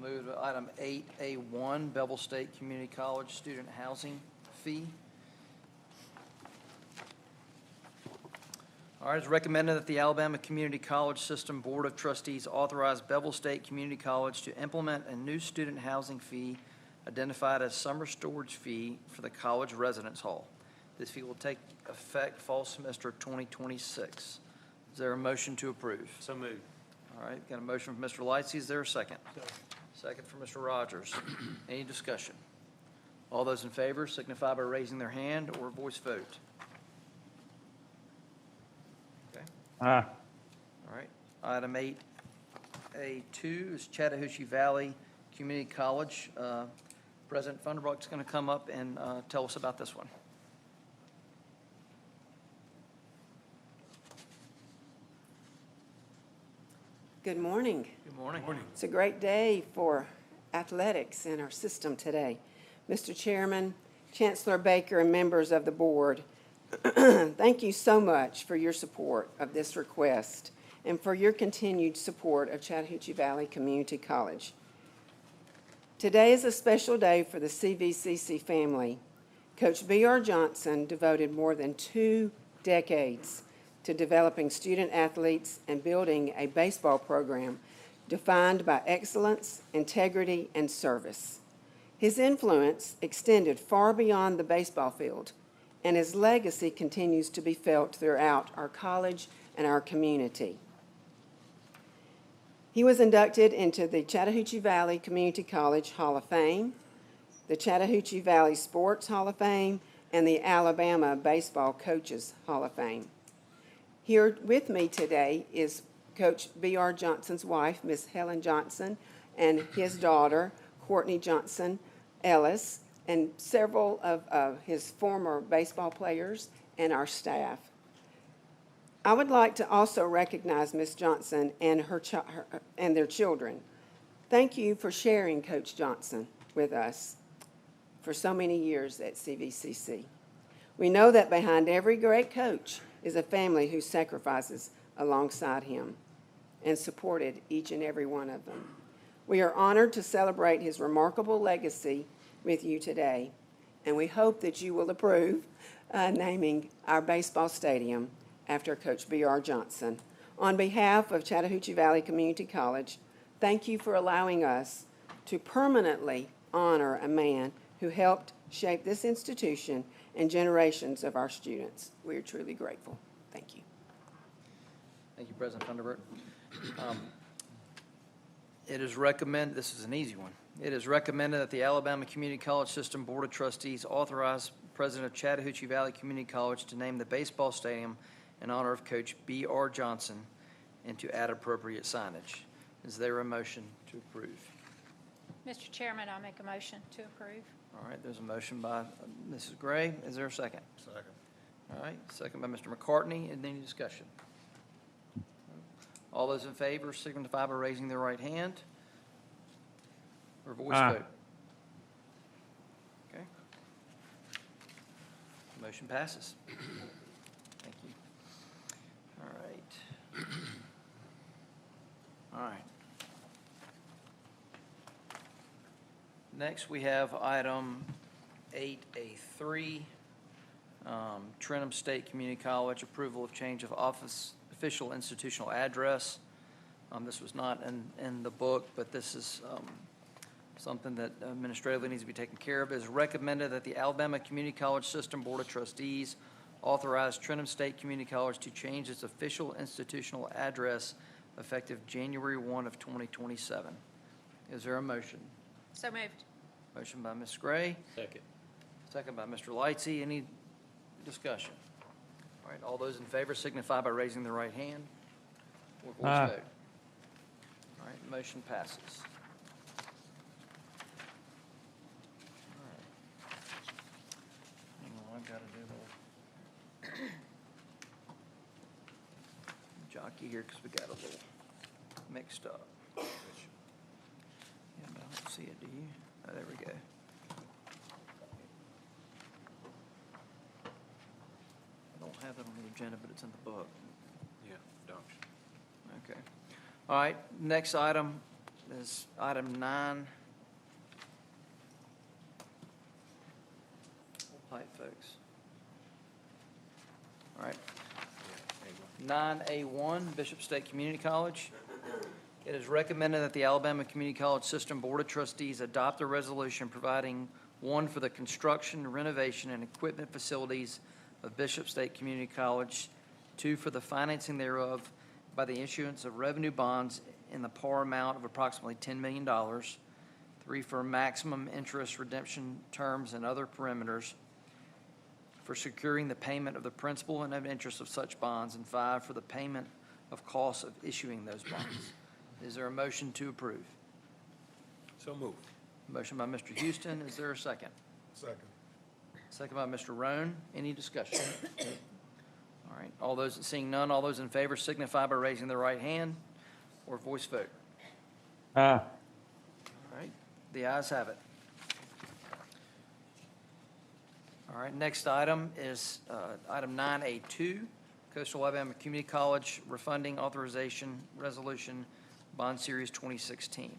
We'll move to item 8A1, Bevel State Community College student housing fee. All right, it's recommended that the Alabama Community College System Board of Trustees authorize Bevel State Community College to implement a new student housing fee identified as summer storage fee for the college residence hall. This fee will take effect fall semester 2026. Is there a motion to approve? So moved. All right, got a motion from Mr. Lightsey. Is there a second? Second from Mr. Rogers. Any discussion? All those in favor signify by raising their hand or voice vote. Okay. Aye. All right. Item 8A2 is Chattahoochee Valley Community College. President Funderbrook's going to come up and tell us about this one. Good morning. Good morning. It's a great day for athletics in our system today. Mr. Chairman, Chancellor Baker, and members of the board, thank you so much for your support of this request and for your continued support of Chattahoochee Valley Community College. Today is a special day for the CVCC family. Coach B.R. Johnson devoted more than 2 decades to developing student athletes and building a baseball program defined by excellence, integrity, and service. His influence extended far beyond the baseball field, and his legacy continues to be felt throughout our college and our community. He was inducted into the Chattahoochee Valley Community College Hall of Fame, the Chattahoochee Valley Sports Hall of Fame, and the Alabama Baseball Coaches Hall of Fame. Here with me today is Coach B.R. Johnson's wife, Miss Helen Johnson, and his daughter, Courtney Johnson Ellis, and several of his former baseball players and our staff. I would like to also recognize Miss Johnson and and their children. Thank you for sharing Coach Johnson with us for so many years at CVCC. We know that behind every great coach is a family who sacrifices alongside him and supported each and every one of them. We are honored to celebrate his remarkable legacy with you today, and we hope that you will approve naming our baseball stadium after Coach B.R. Johnson. On behalf of Chattahoochee Valley Community College, thank you for allowing us to permanently honor a man who helped shape this institution and generations of our students. We are truly grateful. Thank you. Thank you, President Funderburk. It is recommended, this is an easy one. It is recommended that the Alabama Community College System Board of Trustees authorize president of Chattahoochee Valley Community College, to name the baseball stadium in honor of Coach B.R. Johnson and to add appropriate signage. Is there a motion to approve? Mr. Chairman, I'll make a motion to approve. All right, there's a motion by Mrs. Gray. Is there a second? Second. All right, second by Mr. McCartney. And any discussion? All those in favor signify by raising their right hand or voice Aye. vote. Okay. Motion passes. Thank you. All right. All right. Next, we have item 8A3, Trentham State Community College, approval of change of official institutional address. This was not in the book, but this is something that administratively needs to be taken care of. It is recommended that the Alabama Community College System Board of Trustees authorize Trentham State Community College to change its official institutional address effective January 1 of 2027. Is there a motion? So moved. Motion by Ms. Gray, Second. second by Mr. Lightsey. Any discussion? All right, all those in favor signify by raising their right hand or voice Aye. vote. All right, motion passes. All right. Hang on, I've got to do a little jockey here because we got a little mixed up. Yeah, but I don't see it, do you? Oh, there we go. I don't have it on the agenda, but it's in the book. Yeah, adoption. Okay. All right, next item is item 9. Hold tight, folks. All right. 9A1, Bishop State Community College. It is recommended that the Alabama Community College System Board of Trustees adopt a resolution providing, 1, for the construction, renovation, and equipment facilities of Bishop State Community College, 2, for the financing thereof by the issuance of revenue bonds in the par amount of approximately $10 million, 3, for maximum interest redemption terms and other parameters, for securing the payment of the principal and of interest of such bonds, and 5, for the payment of costs of issuing those bonds. Is there a motion to approve? So moved. Motion by Mr. Houston. Is there a second? Second. Second by Mr. Roan. Any discussion? All right. All those, seeing none, all those in favor signify by raising their right hand or voice vote. Aye. All right. The ayes have it. All right. Next item is item 9A2, Coastal Alabama Community College Refunding Authorization Resolution, Bond Series 2016.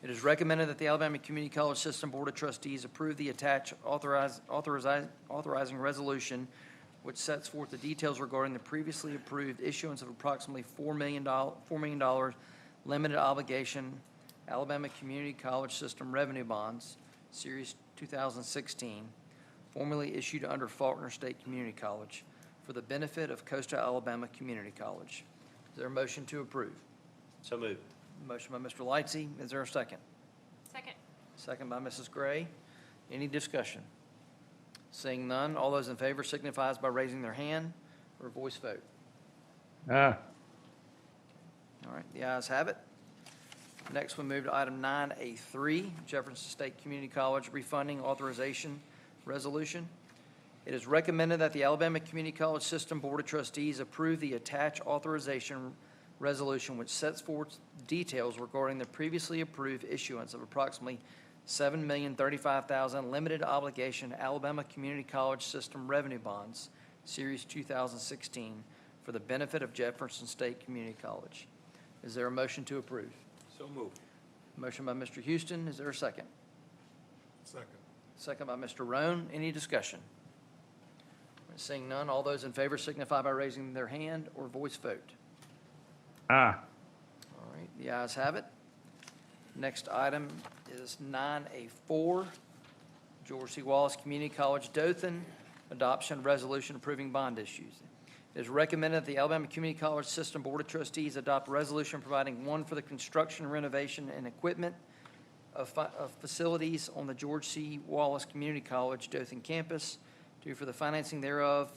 It is recommended that the Alabama Community College System Board of Trustees approve the attached authorizing resolution, which sets forth the details regarding the previously approved issuance of approximately $4 million limited obligation Alabama Community College System revenue bonds, Series 2016, formerly issued under Faulkner State Community College, for the benefit of Coastal Alabama Community College. Is there a motion to approve? So moved. Motion by Mr. Lightsey. Is there a second? Second. Second by Mrs. Gray. Any discussion? Seeing none, all those in favor signifies by raising their hand or voice vote. Aye. All right, the ayes have it. Next, we move to item 9A3, Jefferson State Community College Refunding Authorization Resolution. It is recommended that the Alabama Community College System Board of Trustees approve the attached authorization resolution, which sets forth details regarding the previously approved issuance of approximately $7,035,000 limited obligation Alabama Community College System revenue bonds, Series 2016, for the benefit of Jefferson State Community College. Is there a motion to approve? So moved. Motion by Mr. Houston. Is there a second? Second. Second by Mr. Roan. Any discussion? Seeing none, all those in favor signify by raising their hand or voice vote. Aye. All right, the ayes have it. Next item is 9A4, George C. Wallace Community College, Dothan, adoption resolution approving bond issues. It is recommended that the Alabama Community College System Board of Trustees adopt a resolution providing, 1, for the construction, renovation, and equipment of facilities on the George C. Wallace Community College, Dothan campus, two, for the financing thereof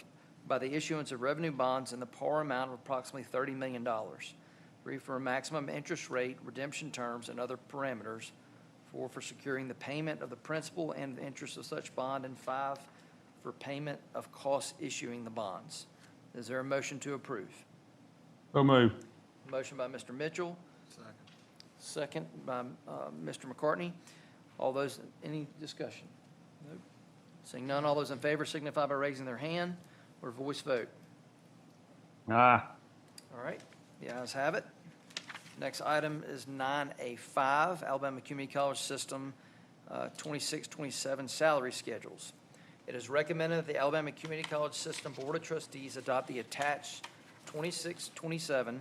by the issuance of revenue bonds in the par amount of approximately $30 million. Three, for a maximum interest rate, redemption terms, and other parameters. Four, for securing the payment of the principal and the interest of such bond. And five, for payment of costs issuing the bonds. Is there a motion to approve? So moved. Motion by Mr. Mitchell. Second by Mr. McCartney. All those, any discussion? Nope. Seeing none, all those in favor signify by raising their hand or voice vote. Aye. All right, the ayes have it. Next item is 9A5, Alabama Community College System 26-27 salary schedules. It is recommended that the Alabama Community College System Board of Trustees adopt the attached 26-27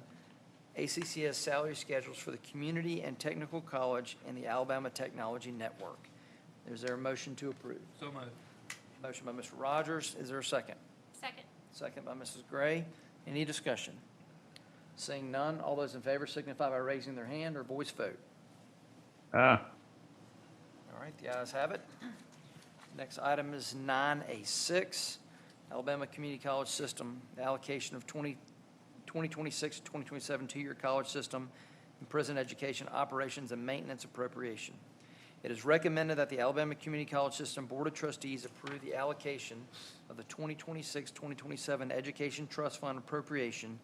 ACCS salary schedules for the community and technical college and the Alabama Technology Network. Is there a motion to approve? So moved. Motion by Mr. Rogers. Is there a second? Second. Second by Mrs. Gray. Any discussion? Seeing none, all those in favor signify by raising their hand or voice vote. Aye. All right, the ayes have it. Next item is 9A6, Alabama Community College System, the allocation of 2026-2027 two-year college system and prison education operations and maintenance appropriation. It is recommended that the Alabama Community College System Board of Trustees approve the allocation of the 2026-2027 Education Trust Fund appropriation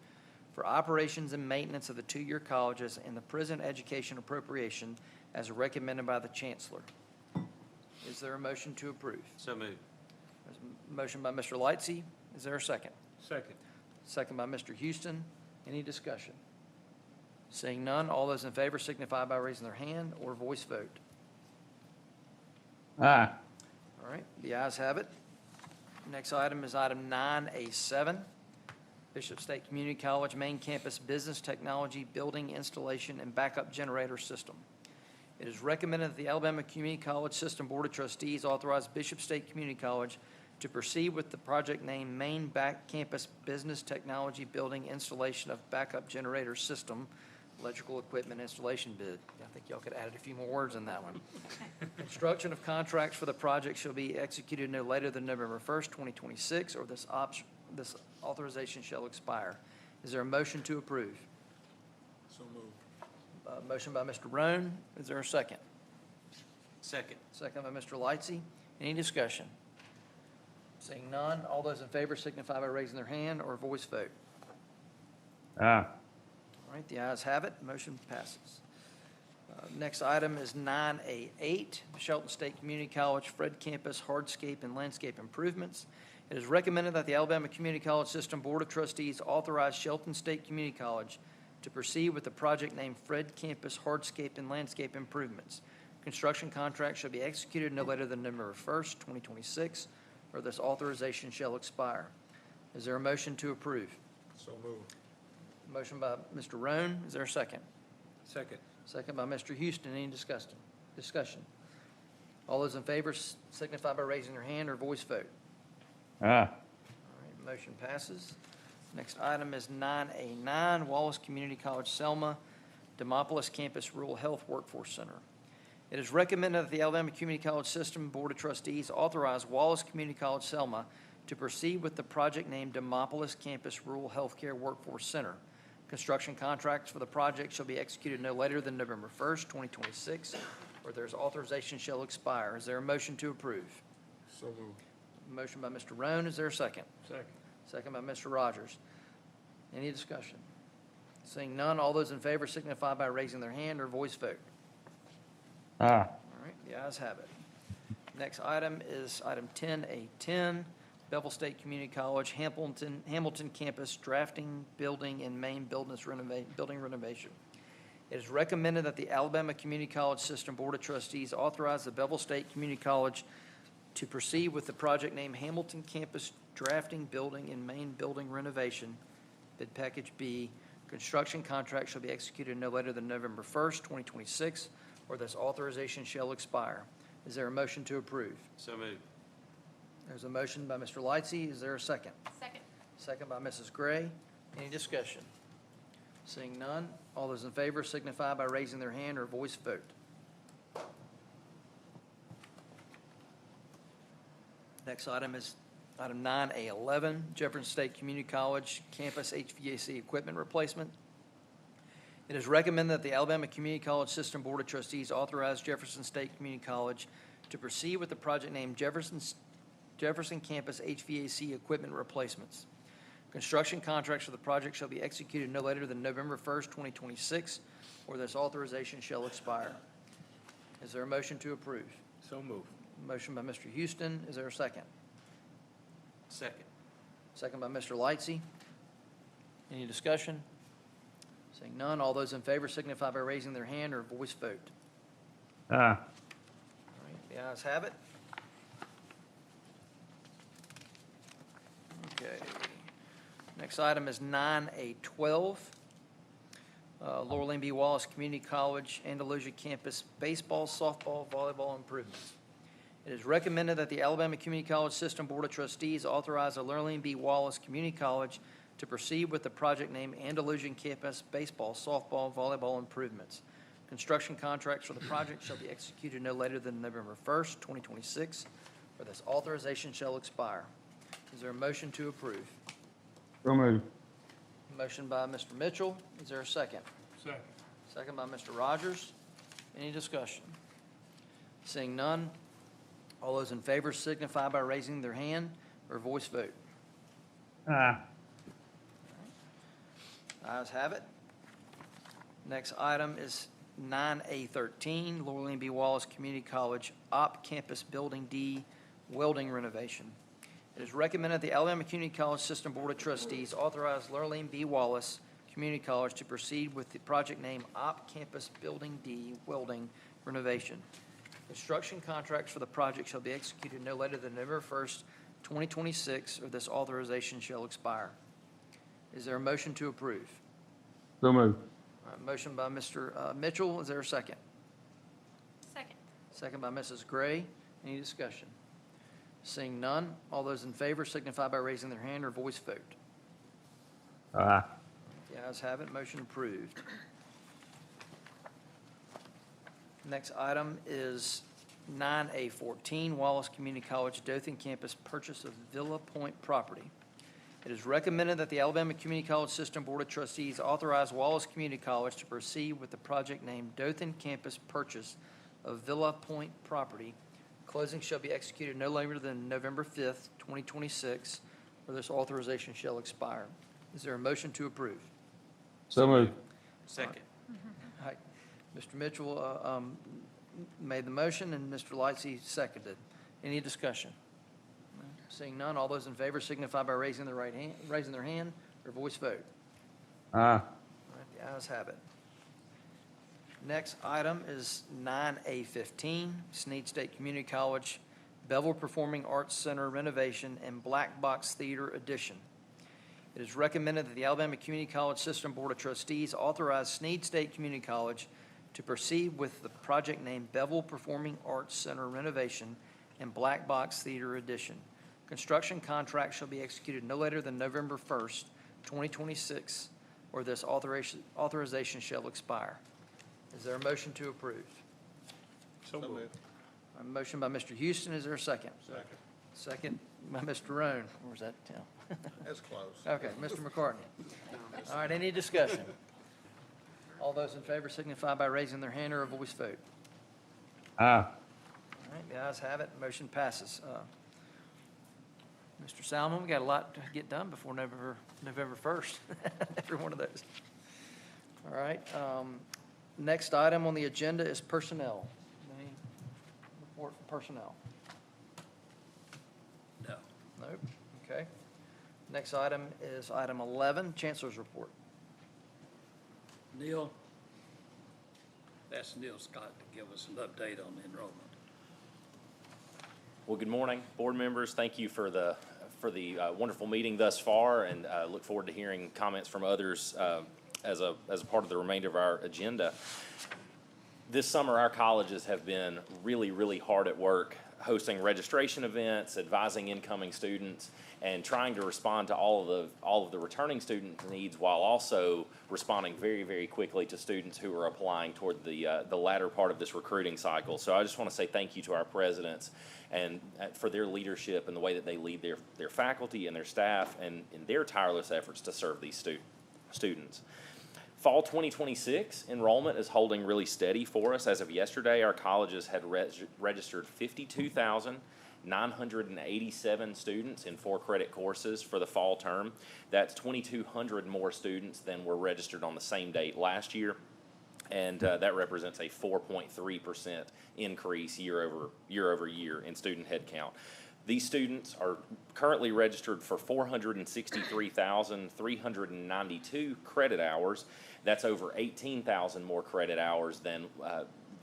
for operations and maintenance of the two-year colleges and the prison education appropriation as recommended by the Chancellor. Is there a motion to approve? So moved. There's a motion by Mr. Lightsey. Is there a second? Second. Second by Mr. Houston. Any discussion? Seeing none, all those in favor signify by raising their hand or voice vote. Aye. All right, the ayes have it. Next item is item 9A7, Bishop State Community College Main Campus Business Technology Building Installation and Backup Generator System. It is recommended that the Alabama Community College System Board of Trustees authorize Bishop State Community College to proceed with the project named Main Back Campus Business Technology Building Installation of Backup Generator System, Electrical Equipment Installation Bid. I think y'all could add a few more words in that one. Construction of contracts for the project shall be executed no later than November 1st, 2026, or this authorization shall expire. Is there a motion to approve? So moved. Motion by Mr. Roan. Is there a second? Second. Second by Mr. Lightsey. Any discussion? Seeing none, all those in favor signify by raising their hand or voice vote. Aye. All right, the ayes have it. Motion passes. Next item is 9A8, Shelton State Community College Fred Campus Hardscape and Landscape Improvements. It is recommended that the Alabama Community College System Board of Trustees authorize Shelton State Community College to proceed with the project named Fred Campus Hardscape and Landscape Improvements. Construction contract shall be executed no later than November 1st, 2026, or this authorization shall expire. Is there a motion to approve? So moved. Motion by Mr. Roan. Is there a second? Second. Second by Mr. Houston. Any discussion? All those in favor signify by raising their hand or voice vote. Aye. All right, motion passes. Next item is 9A9, Wallace Community College Selma, Demopolis Campus Rural Health Workforce Center. It is recommended that the Alabama Community College System Board of Trustees authorize Wallace Community College Selma to proceed with the project named Demopolis Campus Rural Healthcare Workforce Center. Construction contracts for the project shall be executed no later than November 1st, 2026, or there's authorization shall expire. Is there a motion to approve? So moved. Motion by Mr. Roan. Is there a second? Second. Second by Mr. Rogers. Any discussion? Seeing none, all those in favor signify by raising their hand or voice vote. Aye. All right, the ayes have it. Next item is item 10A10, Bevel State Community College, Hamilton Campus Drafting, Building, and Main Building Renovation. It is recommended that the Alabama Community College System Board of Trustees authorize the Bevel State Community College to proceed with the project named Hamilton Campus Drafting, Building, and Main Building Renovation, Bid Package B. Construction contract shall be executed no later than November 1st, 2026, or this authorization shall expire. Is there a motion to approve? So moved. There's a motion by Mr. Lightsey. Is there a second? Second. Second by Mrs. Gray. Any discussion? Seeing none, all those in favor signify by raising their hand or voice vote. Next item is Item 9A11, Jefferson State Community College Campus HVAC Equipment Replacement. It is recommended that the Alabama Community College System Board of Trustees authorize Jefferson State Community College to proceed with the project named Jefferson Campus HVAC Equipment Replacements. Construction contracts for the project shall be executed no later than November 1st, 2026, or this authorization shall expire. Is there a motion to approve? So moved. Motion by Mr. Houston. Is there a second? Second. Second by Mr. Lightsey. Any discussion? Seeing none, all those in favor signify by raising their hand or voice vote. Aye. All right, the ayes have it. Okay. Next item is 9A12, Laurel B. Wallace Community College, Andalusia Campus Baseball, Softball, Volleyball Improvements. It is recommended that the Alabama Community College System Board of Trustees authorize the Laurel B. Wallace Community College to proceed with the project named Andalusian Campus Baseball, Softball, Volleyball Improvements. Construction contracts for the project shall be executed no later than November 1st, 2026, or this authorization shall expire. Is there a motion to approve? So moved. Motion by Mr. Mitchell. Is there a second? Second. Second by Mr. Rogers. Any discussion? Seeing none, all those in favor signify by raising their hand or voice vote. Aye. Ayes have it. Next item is 9A13, Laurel B. Wallace Community College OP Campus Building D welding renovation. It is recommended the Alabama Community College System Board of Trustees authorize Laurel B. Wallace Community College to proceed with the project name OP Campus Building D welding renovation. Construction contracts for the project shall be executed no later than November 1st, 2026, or this authorization shall expire. Is there a motion to approve? So moved. All right, motion by Mr. Mitchell. Is there a second? Second. Second by Mrs. Gray. Any discussion? Seeing none, all those in favor signify by raising their hand or voice vote. Aye. The ayes have it. Motion approved. Next item is 9A14, Wallace Community College Dothan Campus purchase of Villa Point property. It is recommended that the Alabama Community College System Board of Trustees authorize Wallace Community College to proceed with the project named Dothan Campus purchase of Villa Point property. Closing shall be executed no later than November 5th, 2026, or this authorization shall expire. Is there a motion to approve? So moved. Second. All right. Mr. Mitchell made the motion, and Mr. Lightsey seconded. Any discussion? Seeing none, all those in favor signify by raising their hand or voice vote. Aye. All right, the ayes have it. Next item is 9A15, Snead State Community College Bevel Performing Arts Center renovation and Black Box Theater addition. It is recommended that the Alabama Community College System Board of Trustees authorize Snead State Community College to proceed with the project named Bevel Performing Arts Center renovation and Black Box Theater addition. Construction contracts shall be executed no later than November 1st, 2026, or this authorization shall expire. Is there a motion to approve? So moved. A motion by Mr. Houston. Is there a second? Second. Second by Mr. Roan. Where's that, Tim? That's close. Okay, Mr. McCartney. All right, any discussion? All those in favor signify by raising their hand or a voice vote. Aye. All right, the ayes have it. Motion passes. Mr. Salmon, we got a lot to get done before November 1st. Every one of those. All right. Next item on the agenda is personnel. Any report for personnel? No. Nope. Okay. Next item is item 11, Chancellor's report. Neil, that's Neil Scott to give us an update on enrollment. Well, good morning, board members. Thank you for the wonderful meeting thus far, and look forward to hearing comments from others as a part of the remainder of our agenda. This summer, our colleges have been really, really hard at work hosting registration events, advising incoming students, and trying to respond to all of the returning student needs while also responding very, very quickly to students who are applying toward the latter part of this recruiting cycle. So I just want to say thank you to our presidents and for their leadership and the way that they lead their faculty and their staff and in their tireless efforts to serve these students. Fall 2026 enrollment is holding really steady for us. As of yesterday, our colleges had registered 52,987 students in 4-credit courses for the fall term. That's 2,200 more students than were registered on the same date last year, and that represents a 4.3% increase year over year in student headcount. These students are currently registered for 463,392 credit hours. That's over 18,000 more credit hours than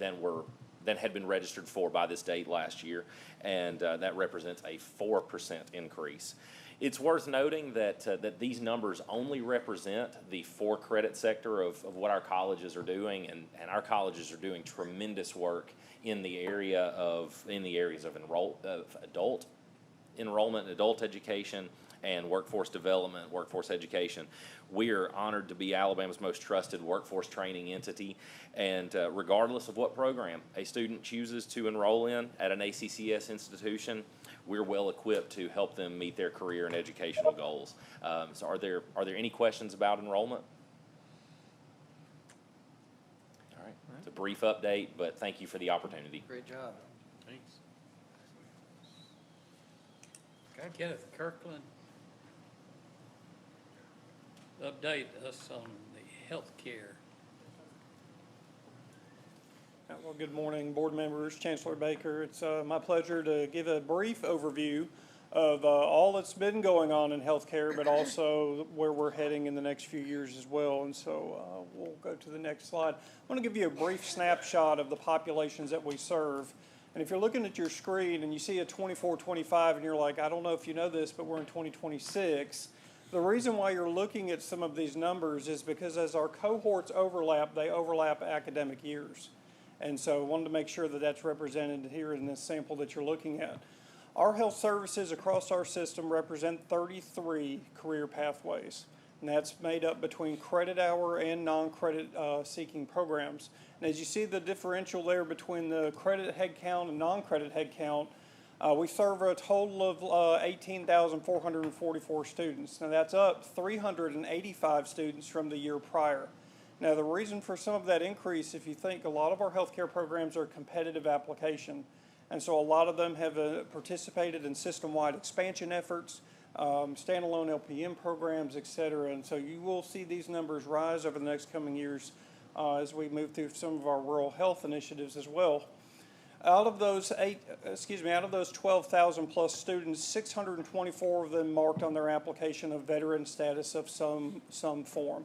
had been registered for by this date last year, and that represents a 4% increase. It's worth noting that these numbers only represent the 4-credit sector of what our colleges are doing, and our colleges are doing tremendous work in the areas of adult enrollment, adult education, and workforce development, workforce education. We are honored to be Alabama's most trusted workforce training entity, and regardless of what program a student chooses to enroll in at an ACCS institution, we're well equipped to help them meet their career and educational goals. So are there any questions about enrollment? All right, it's a brief update, but thank you for the opportunity. Great job. Thanks. Kenneth Kirkland, update us on the health care. Well, good morning, board members, Chancellor Baker. It's my pleasure to give a brief overview of all that's been going on in healthcare, but also where we're heading in the next few years as well. And so we'll go to the next slide. I want to give you a brief snapshot of the populations that we serve. And if you're looking at your screen and you see a 24-25 and you're like, I don't know if you know this, but we're in 2026, the reason why you're looking at some of these numbers is because as our cohorts overlap, they overlap academic years. And so I wanted to make sure that that's represented here in this sample that you're looking at. Our health services across our system represent 33 career pathways. And that's made up between credit hour and non-credit seeking programs. And as you see the differential there between the credit headcount and non-credit headcount, we serve a total of 18,444 students. Now that's up 385 students from the year prior. Now the reason for some of that increase, if you think a lot of our healthcare programs are competitive application, and so a lot of them have participated in system-wide expansion efforts, standalone LPN programs, et cetera. And so you will see these numbers rise over the next coming years as we move through some of our rural health initiatives as well. Out of those 12,000 plus students, 624 of them marked on their application a veteran status of some form.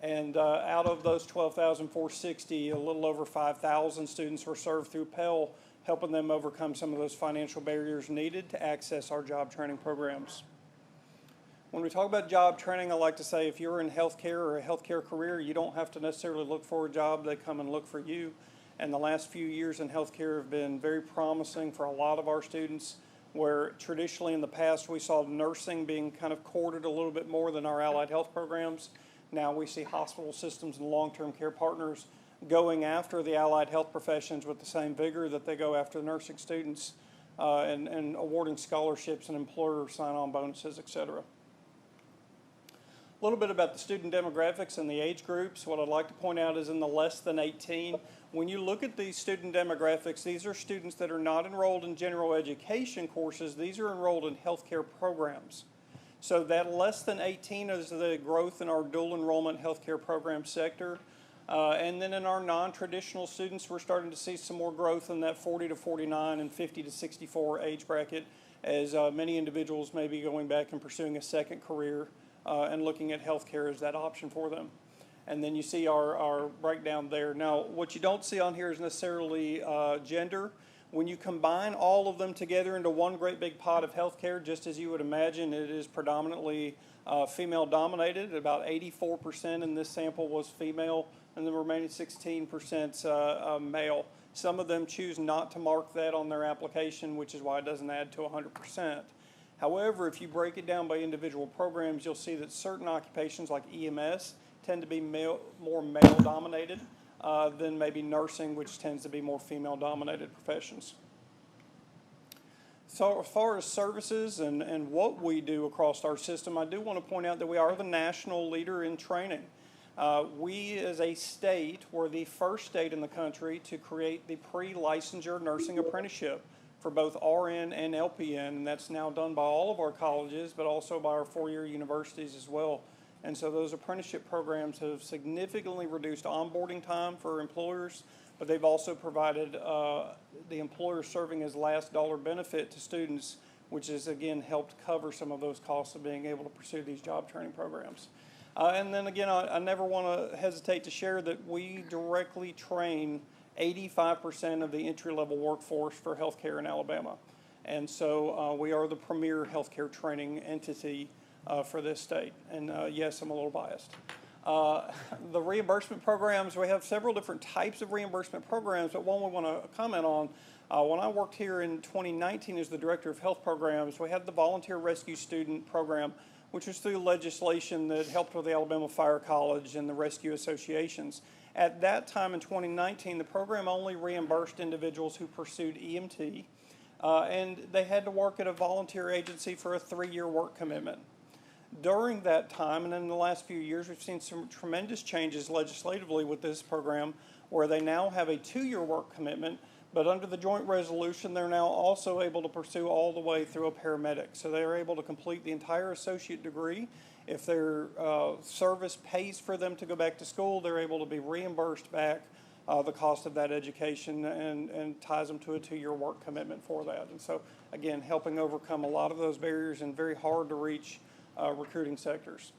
And out of those 12,460, a little over 5,000 students were served through Pell, helping them overcome some of those financial barriers needed to access our job training programs. When we talk about job training, I like to say if you're in healthcare or a healthcare career, you don't have to necessarily look for a job, they come and look for you. And the last few years in healthcare have been very promising for a lot of our students, where traditionally in the past we saw nursing being kind of courted a little bit more than our allied health programs. Now we see hospital systems and long-term care partners going after the allied health professions with the same vigor that they go after the nursing students and awarding scholarships and employer sign-on bonuses, et cetera. A little bit about the student demographics and the age groups. What I'd like to point out is in the less than 18, when you look at these student demographics, these are students that are not enrolled in general education courses. These are enrolled in healthcare programs. So that less than 18 is the growth in our dual enrollment healthcare program sector. And then in our non-traditional students, we're starting to see some more growth in that 40 to 49 and 50 to 64 age bracket, as many individuals may be going back and pursuing a second career and looking at healthcare as that option for them. And then you see our breakdown there. Now, what you don't see on here is necessarily gender. When you combine all of them together into one great big pot of healthcare, just as you would imagine, it is predominantly female dominated. About 84% in this sample was female, and the remaining 16% male. Some of them choose not to mark that on their application, which is why it doesn't add to 100%. However, if you break it down by individual programs, you'll see that certain occupations like EMS tend to be more male-dominated than maybe nursing, which tends to be more female-dominated professions. So as far as services and what we do across our system, I do want to point out that we are the national leader in training. We as a state were the first state in the country to create the pre-licensure nursing apprenticeship for both RN and LPN, and that's now done by all of our colleges, but also by our four-year universities as well. And so those apprenticeship programs have significantly reduced onboarding time for employers, but they've also provided the employer serving as last dollar benefit to students, which has again helped cover some of those costs of being able to pursue these job training programs. And then again, I never want to hesitate to share that we directly train 85% of the entry-level workforce for healthcare in Alabama. And so we are the premier healthcare training entity for this state. And yes, I'm a little biased. The reimbursement programs, we have several different types of reimbursement programs, but one we want to comment on. When I worked here in 2019 as the Director of Health Programs, we had the Volunteer Rescue Student Program, which was through legislation that helped with the Alabama Fire College and the rescue associations. At that time in 2019, the program only reimbursed individuals who pursued EMT, and they had to work at a volunteer agency for a 3-year work commitment. During that time, and in the last few years, we've seen some tremendous changes legislatively with this program, where they now have a 2-year work commitment, but under the joint resolution, they're now also able to pursue all the way through a paramedic. So they're able to complete the entire associate degree. If their service pays for them to go back to school, they're able to be reimbursed back the cost of that education and ties them to a 2-year work commitment for that. And so, again, helping overcome a lot of those barriers in very hard to reach recruiting sectors.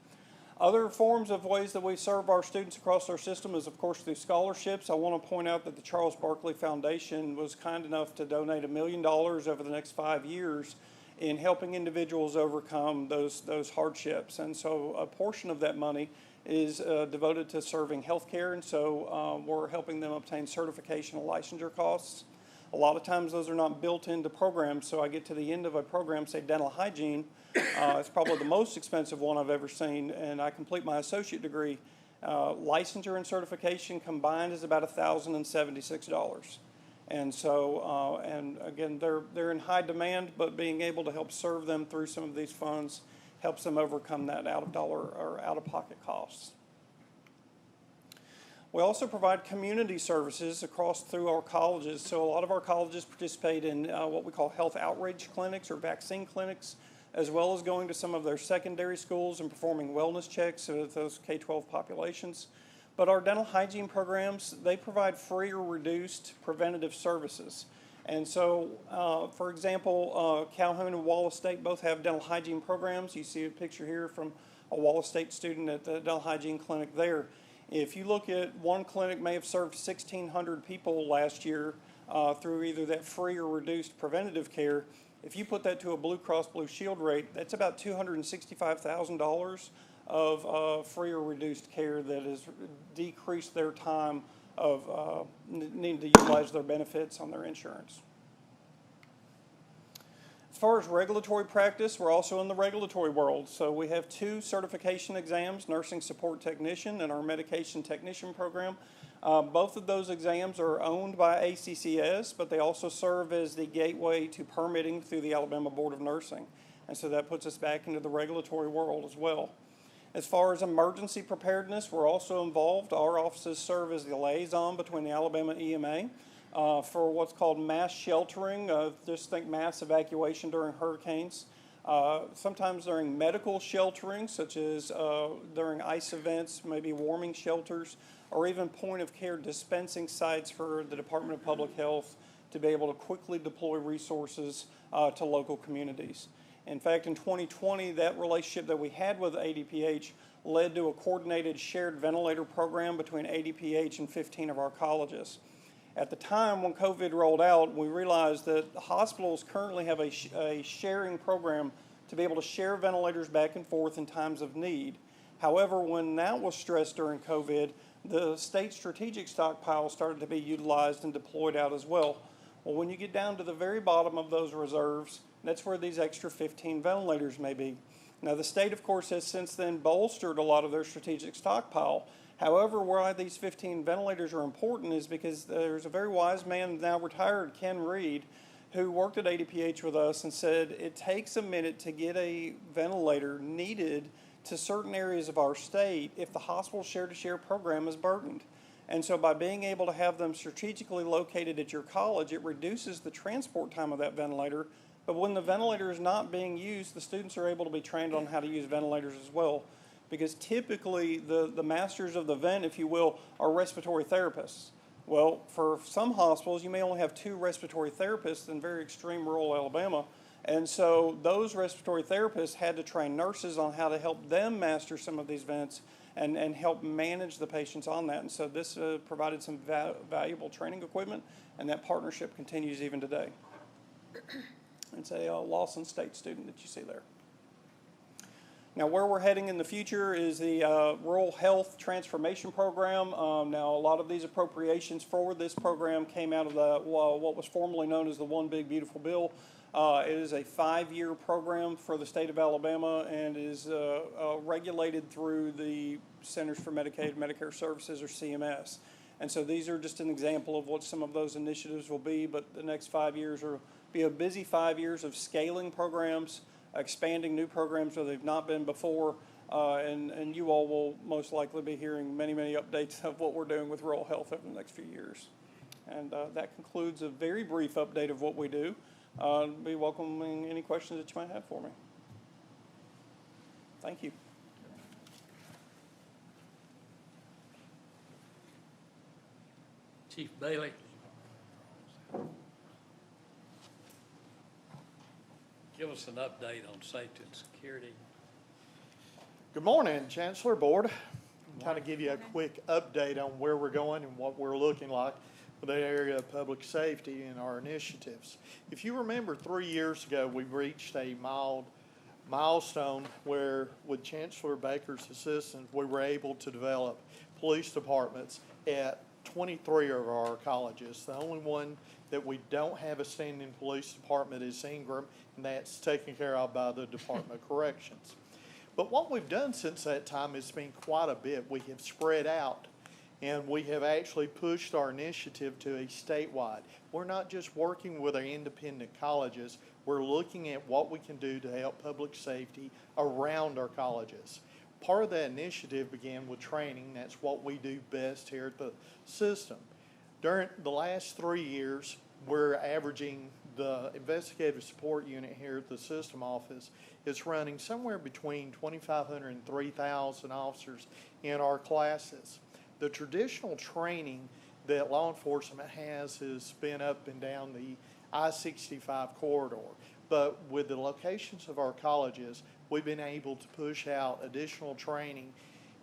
Other forms of ways that we serve our students across our system is, of course, through scholarships. I want to point out that the Charles Barkley Foundation was kind enough to donate $1 million over the next 5 years in helping individuals overcome those hardships. And so a portion of that money is devoted to serving healthcare, and so we're helping them obtain certification and licensure costs. A lot of times those are not built into programs, so I get to the end of a program, say dental hygiene, it's probably the most expensive one I've ever seen, and I complete my associate degree. Licensure and certification combined is about $1,076. And so, and again, they're in high demand, but being able to help serve them through some of these funds helps them overcome that out-of-pocket costs. We also provide community services through our colleges. So a lot of our colleges participate in what we call health outreach clinics or vaccine clinics, as well as going to some of their secondary schools and performing wellness checks of those K-12 populations. But our dental hygiene programs, they provide free or reduced preventative services. And so, for example, Calhoun and Wallace State both have dental hygiene programs. You see a picture here from a Wallace State student at the dental hygiene clinic there. If you look at one clinic may have served 1,600 people last year through either that free or reduced preventative care. If you put that to a Blue Cross Blue Shield rate, that's about $265,000 of free or reduced care that has decreased their time of needing to utilize their benefits on their insurance. As far as regulatory practice, we're also in the regulatory world. So we have 2 certification exams, nursing support technician and our medication technician program. Both of those exams are owned by ACCS, but they also serve as the gateway to permitting through the Alabama Board of Nursing. And so that puts us back into the regulatory world as well. As far as emergency preparedness, we're also involved. Our offices serve as the liaison between the Alabama EMA for what's called mass sheltering. Just think mass evacuation during hurricanes. Sometimes during medical sheltering, such as during ice events, maybe warming shelters, or even point-of-care dispensing sites for the Department of Public Health to be able to quickly deploy resources to local communities. In fact, in 2020, that relationship that we had with ADPH led to a coordinated shared ventilator program between ADPH and 15 of our colleges. At the time when COVID rolled out, we realized that the hospitals currently have a sharing program to be able to share ventilators back and forth in times of need. However, when that was stressed during COVID, the state strategic stockpile started to be utilized and deployed out as well. Well, when you get down to the very bottom of those reserves, that's where these extra 15 ventilators may be. Now, the state, of course, has since then bolstered a lot of their strategic stockpile. However, why these 15 ventilators are important is because there's a very wise man, now retired, Ken Reed, who worked at ADPH with us and said it takes a minute to get a ventilator needed to certain areas of our state if the hospital share-to-share program is burdened. And so by being able to have them strategically located at your college, it reduces the transport time of that ventilator. But when the ventilator is not being used, the students are able to be trained on how to use ventilators as well. Because typically the masters of the vent, if you will, are respiratory therapists. Well, for some hospitals, you may only have 2 respiratory therapists in very extreme rural Alabama. And so those respiratory therapists had to train nurses on how to help them master some of these vents and help manage the patients on that. And so this provided some valuable training equipment, and that partnership continues even today. It's a Lawson State student that you see there. Now, where we're heading in the future is the Rural Health Transformation Program. Now, a lot of these appropriations for this program came out of the what was formerly known as the One Big Beautiful Bill. It is a 5-year program for the state of Alabama and is regulated through the Centers for Medicaid and Medicare Services, or CMS. And so these are just an example of what some of those initiatives will be, but the next 5 years will be a busy 5 years of scaling programs, expanding new programs where they've not been before, and you all will most likely be hearing many, many updates of what we're doing with rural health over the next few years. And that concludes a very brief update of what we do. I'll be welcoming any questions that you might have for me. Thank you. Chief Bailey. Give us an update on safety and security. Good morning, Chancellor, Board. Kind of give you a quick update on where we're going and what we're looking like for the area of public safety and our initiatives. If you remember, 3 years ago, we reached a milestone where, with Chancellor Baker's assistance, we were able to develop police departments at 23 of our colleges. The only one that we don't have a standing police department is Ingram, and that's taken care of by the Department of Corrections. But what we've done since that time has been quite a bit. We have spread out, and we have actually pushed our initiative to a statewide. We're not just working with our independent colleges, we're looking at what we can do to help public safety around our colleges. Part of that initiative began with training. That's what we do best here at the system. During the last 3 years, we're averaging, the investigative support unit here at the system office is running somewhere between 2,500 and 3,000 officers in our classes. The traditional training that law enforcement has been up and down the I-65 corridor. But with the locations of our colleges, we've been able to push out additional training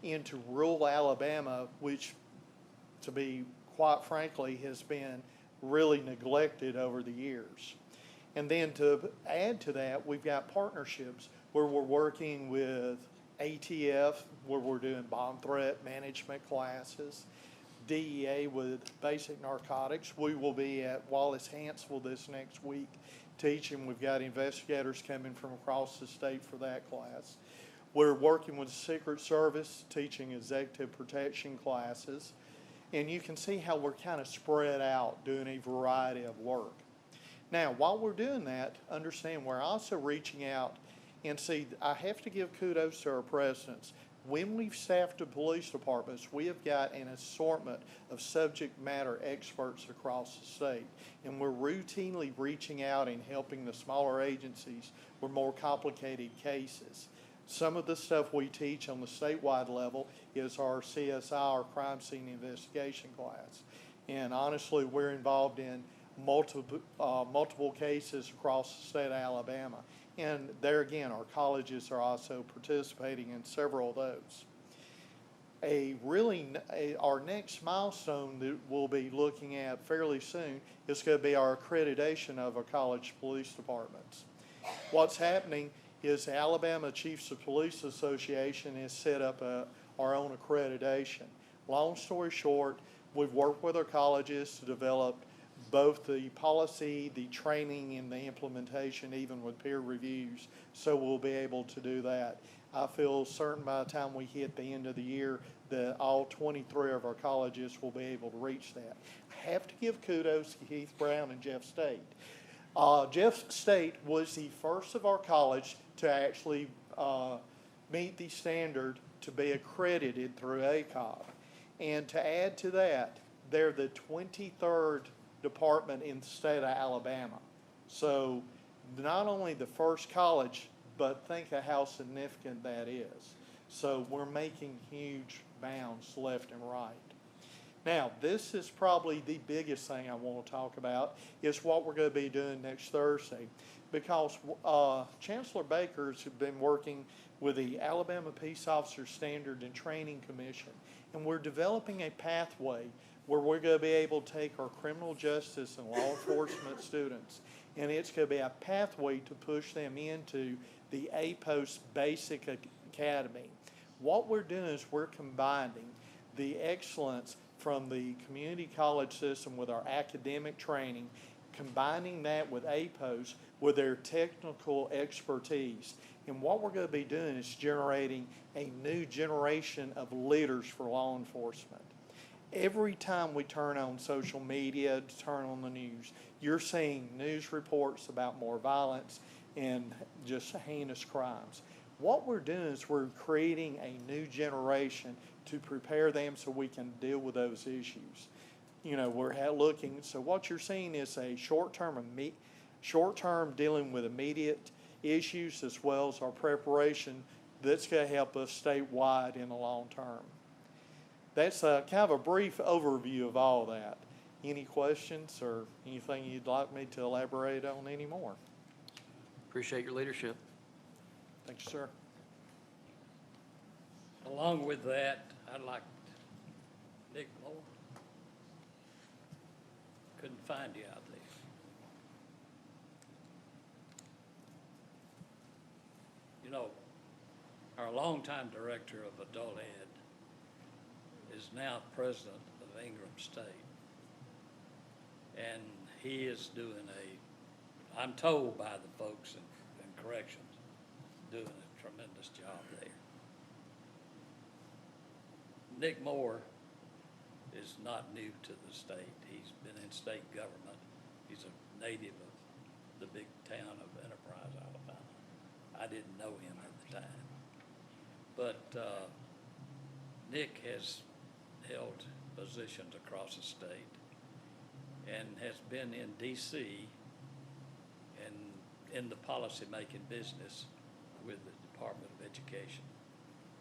into rural Alabama, which, to be quite frankly, has been really neglected over the years. And then to add to that, we've got partnerships where we're working with ATF, where we're doing bomb threat management classes, DEA with basic narcotics. We will be at Wallace-Hansville this next week teaching. We've got investigators coming from across the state for that class. We're working with the Secret Service, teaching executive protection classes. And you can see how we're kind of spread out doing a variety of work. Now, while we're doing that, understand we're also reaching out and see, I have to give kudos to our presidents. When we've staffed the police departments, we have got an assortment of subject matter experts across the state. And we're routinely reaching out and helping the smaller agencies with more complicated cases. Some of the stuff we teach on the statewide level is our CSI, our crime scene investigation class. And honestly, we're involved in multiple cases across the state of Alabama. And there again, our colleges are also participating in several of those. Our next milestone that we'll be looking at fairly soon is going to be our accreditation of our college police departments. What's happening is the Alabama Chiefs of Police Association has set up our own accreditation. Long story short, we've worked with our colleges to develop both the policy, the training, and the implementation, even with peer reviews, so we'll be able to do that. I feel certain by the time we hit the end of the year that all 23 of our colleges will be able to reach that. I have to give kudos to Heath Brown and Jeff State. Jeff State was the first of our college to actually meet the standard to be accredited through ACCS. And to add to that, they're the 23rd department in the state of Alabama. So not only the first college, but think of how significant that is. So we're making huge bounds left and right. Now, this is probably the biggest thing I want to talk about is what we're going to be doing next Thursday, because Chancellor Baker's have been working with the Alabama Peace Officer Standard and Training Commission, and we're developing a pathway where we're going to be able to take our criminal justice and law enforcement students, and it's going to be a pathway to push them into the APOS Basic Academy. What we're doing is we're combining the excellence from the community college system with our academic training, combining that with APOS with their technical expertise. And what we're going to be doing is generating a new generation of leaders for law enforcement. Every time we turn on social media, turn on the news, you're seeing news reports about more violence and just heinous crimes. What we're doing is we're creating a new generation to prepare them so we can deal with those issues. You know, we're looking, so what you're seeing is a short-term dealing with immediate issues, as well as our preparation that's going to help us statewide in the long term. That's kind of a brief overview of all that. Any questions or anything you'd like me to elaborate on anymore? Appreciate your leadership. Thank you, sir. Along with that, I'd like Nick Moore. Couldn't find you out there. You know, our longtime director of adult ed is now president of Ingram State. And he is doing I'm told by the folks in corrections, doing a tremendous job there. Nick Moore is not new to the state. He's been in state government. He's a native of the big town of Enterprise, Alabama. I didn't know him at the time. But Nick has held positions across the state and has been in D.C. and in the policy-making business with the Department of Education,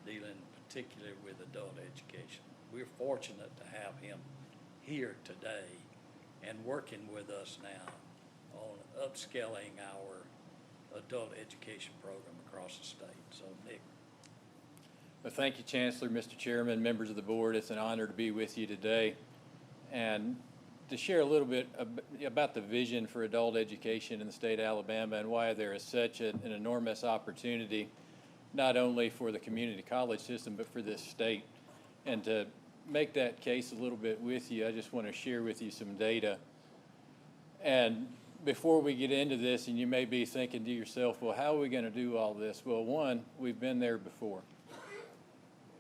dealing particularly with adult education. We're fortunate to have him here today and working with us now on upscaling our adult education program across the state. So, Nick. Well, thank you, Chancellor, Mr. Chairman, members of the board. It's an honor to be with you today and to share a little bit about the vision for adult education in the state of Alabama and why there is such an enormous opportunity, not only for the community college system, but for this state. And to make that case a little bit with you, I just want to share with you some data. And before we get into this, and you may be thinking to yourself, well, how are we going to do all this? Well, one, we've been there before.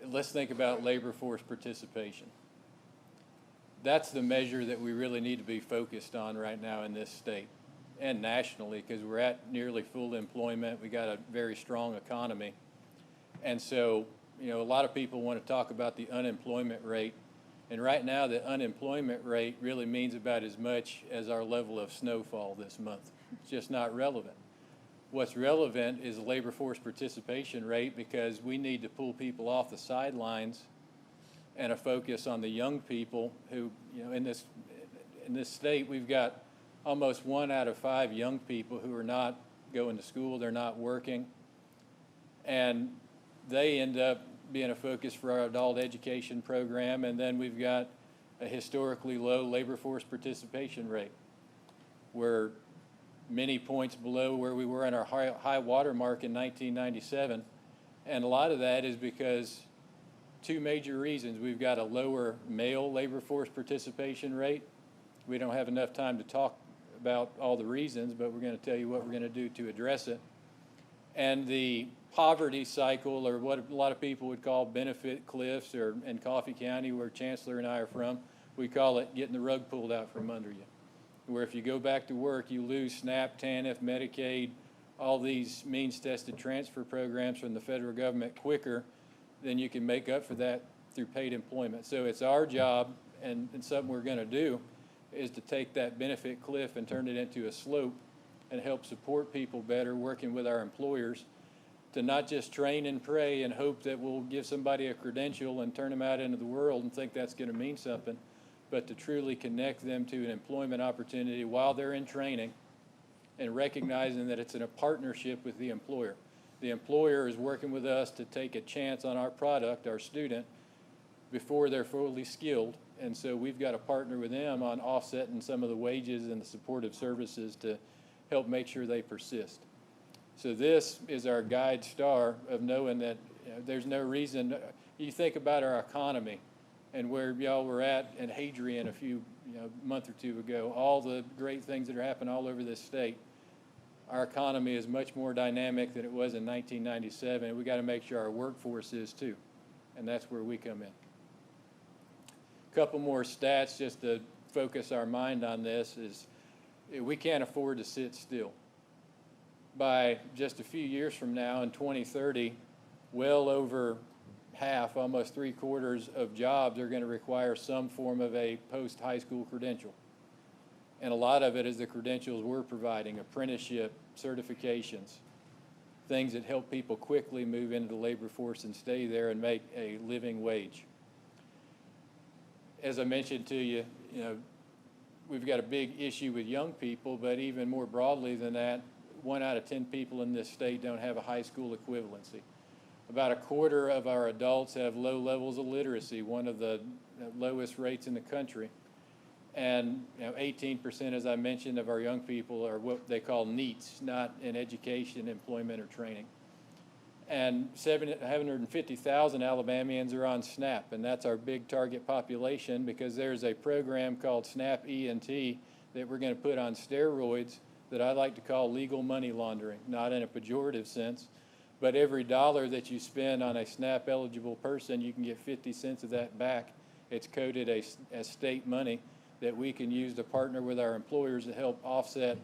Let's think about labor force participation. That's the measure that we really need to be focused on right now in this state and nationally, because we're at nearly full employment. We got a very strong economy. And so, you know, a lot of people want to talk about the unemployment rate. And right now, the unemployment rate really means about as much as our level of snowfall this month. It's just not relevant. What's relevant is the labor force participation rate, because we need to pull people off the sidelines and a focus on the young people who, you know, in this state, we've got almost 1 out of 5 young people who are not going to school, they're not working, and they end up being a focus for our adult education program. And then we've got a historically low labor force participation rate. We're many points below where we were in our high water mark in 1997, and a lot of that is because two major reasons. We've got a lower male labor force participation rate. We don't have enough time to talk about all the reasons, but we're going to tell you what we're going to do to address it. And the poverty cycle, or what a lot of people would call benefit cliffs, or in Coffee County, where Chancellor and I are from, we call it getting the rug pulled out from under you. Where if you go back to work, you lose SNAP, TANF, Medicaid, all these means-tested transfer programs from the federal government quicker than you can make up for that through paid employment. So it's our job, and something we're going to do, is to take that benefit cliff and turn it into a slope and help support people better, working with our employers to not just train and pray and hope that we'll give somebody a credential and turn them out into the world and think that's going to mean something, but to truly connect them to an employment opportunity while they're in training and recognizing that it's in a partnership with the employer. The employer is working with us to take a chance on our product, our student, before they're fully skilled. And so we've got to partner with them on offsetting some of the wages and the supportive services to help make sure they persist. So this is our guide star of knowing that there's no reason. You think about our economy and where y'all were at in Hadrian a few month or two ago, all the great things that are happening all over this state. Our economy is much more dynamic than it was in 1997, and we got to make sure our workforce is too, and that's where we come in. A couple more stats just to focus our mind on this is we can't afford to sit still. By just a few years from now, in 2030, well over half, almost 3/4 of jobs are going to require some form of a post-high school credential. And a lot of it is the credentials we're providing, apprenticeship, certifications, things that help people quickly move into the labor force and stay there and make a living wage. As I mentioned to you, we've got a big issue with young people, but even more broadly than that, 1 out of 10 people in this state don't have a high school equivalency. About 1/4 of our adults have low levels of literacy, one of the lowest rates in the country. And 18%, as I mentioned, of our young people are what they call NEETs, not in education, employment, or training. And 750,000 Alabamians are on SNAP, and that's our big target population because there's a program called SNAP E&T that we're going to put on steroids that I like to call legal money laundering, not in a pejorative sense, but every dollar that you spend on a SNAP eligible person, you can get 50 cents of that back. It's coded as state money that we can use to partner with our employers to help offset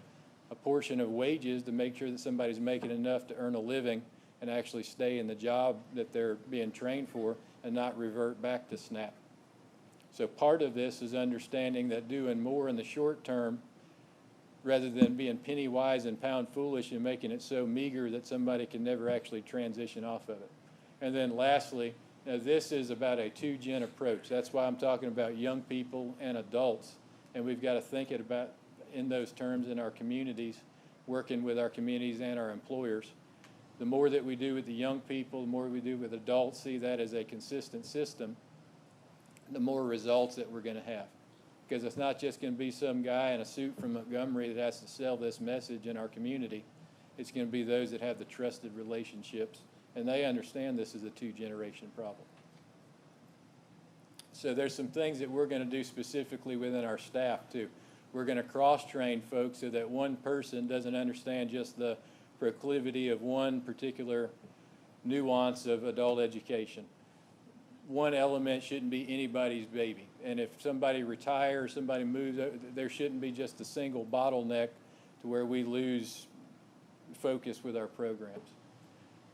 a portion of wages to make sure that somebody's making enough to earn a living and actually stay in the job that they're being trained for and not revert back to SNAP. So part of this is understanding that doing more in the short term rather than being penny wise and pound foolish and making it so meager that somebody can never actually transition off of it. And then lastly, this is about a 2-gen approach. That's why I'm talking about young people and adults. And we've got to think it about in those terms in our communities, working with our communities and our employers. The more that we do with the young people, the more we do with adults, see that as a consistent system, the more results that we're going to have. Because it's not just going to be some guy in a suit from Montgomery that has to sell this message in our community. It's going to be those that have the trusted relationships, and they understand this is a 2-generation problem. So there's some things that we're going to do specifically within our staff, too. We're going to cross-train folks so that one person doesn't understand just the proclivity of one particular nuance of adult education. One element shouldn't be anybody's baby. And if somebody retires, somebody moves, there shouldn't be just a single bottleneck to where we lose focus with our programs.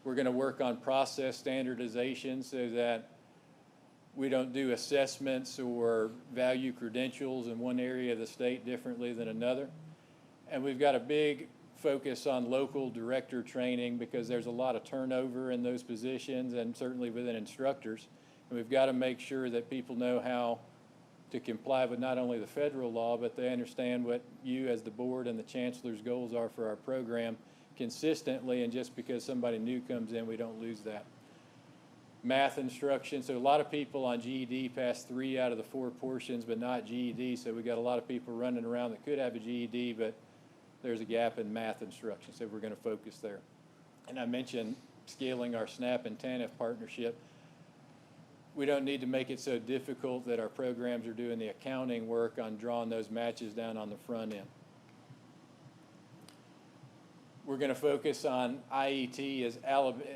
We're going to work on process standardization so that we don't do assessments or value credentials in one area of the state differently than another. And we've got a big focus on local director training because there's a lot of turnover in those positions and certainly within instructors. And we've got to make sure that people know how to comply with not only the federal law, but they understand what you as the board and the chancellor's goals are for our program consistently, and just because somebody new comes in, we don't lose that. Math instruction, so a lot of people on GED pass 3 out of the 4 portions, but not GED, so we got a lot of people running around that could have a GED, but there's a gap in math instruction, so we're going to focus there. And I mentioned scaling our SNAP and TANF partnership. we don't need to make it so difficult that our programs are doing the accounting work on drawing those matches down on the front end. We're going to focus on IET as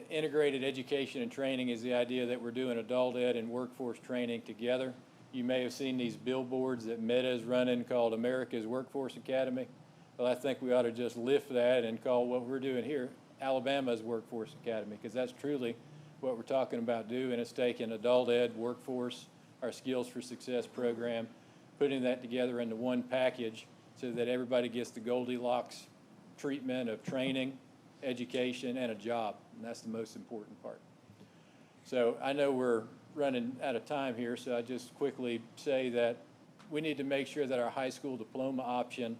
integrated education and training is the idea that we're doing adult ed and workforce training together. You may have seen these billboards that Meta is running called America's Workforce Academy. Well, I think we ought to just lift that and call what we're doing here Alabama's Workforce Academy, because that's truly what we're talking about doing. It's taking adult ed, workforce, our Skills for Success program, putting that together into one package so that everybody gets the Goldilocks treatment of training, education, and a job. And that's the most important part. So I know we're running out of time here, so I just quickly say that we need to make sure that our high school diploma option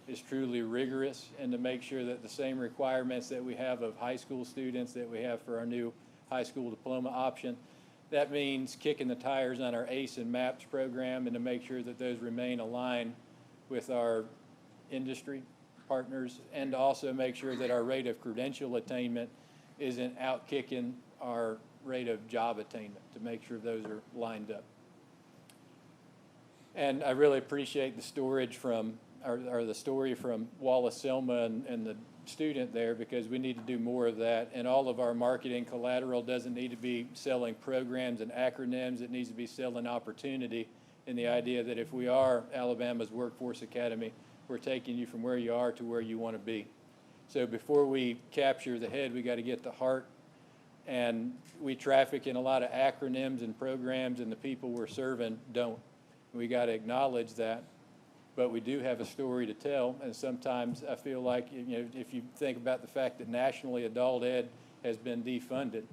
is truly rigorous, and to make sure that the same requirements that we have of high school students that we have for our new high school diploma option. That means kicking the tires on our ACE and MAPS program, and to make sure that those remain aligned with our industry partners, and to also make sure that our rate of credential attainment isn't outkicking our rate of job attainment, to make sure those are lined up. And I really appreciate the story from Wallace Selma and the student there, because we need to do more of that. And all of our marketing collateral doesn't need to be selling programs and acronyms. It needs to be selling opportunity, and the idea that if we are Alabama's Workforce Academy, we're taking you from where you are to where you want to be. So before we capture the head, we got to get the heart. And we traffic in a lot of acronyms and programs, and the people we're serving don't. We got to acknowledge that. But we do have a story to tell, and sometimes I feel like, you know, if you think about the fact that nationally adult ed has been defunded,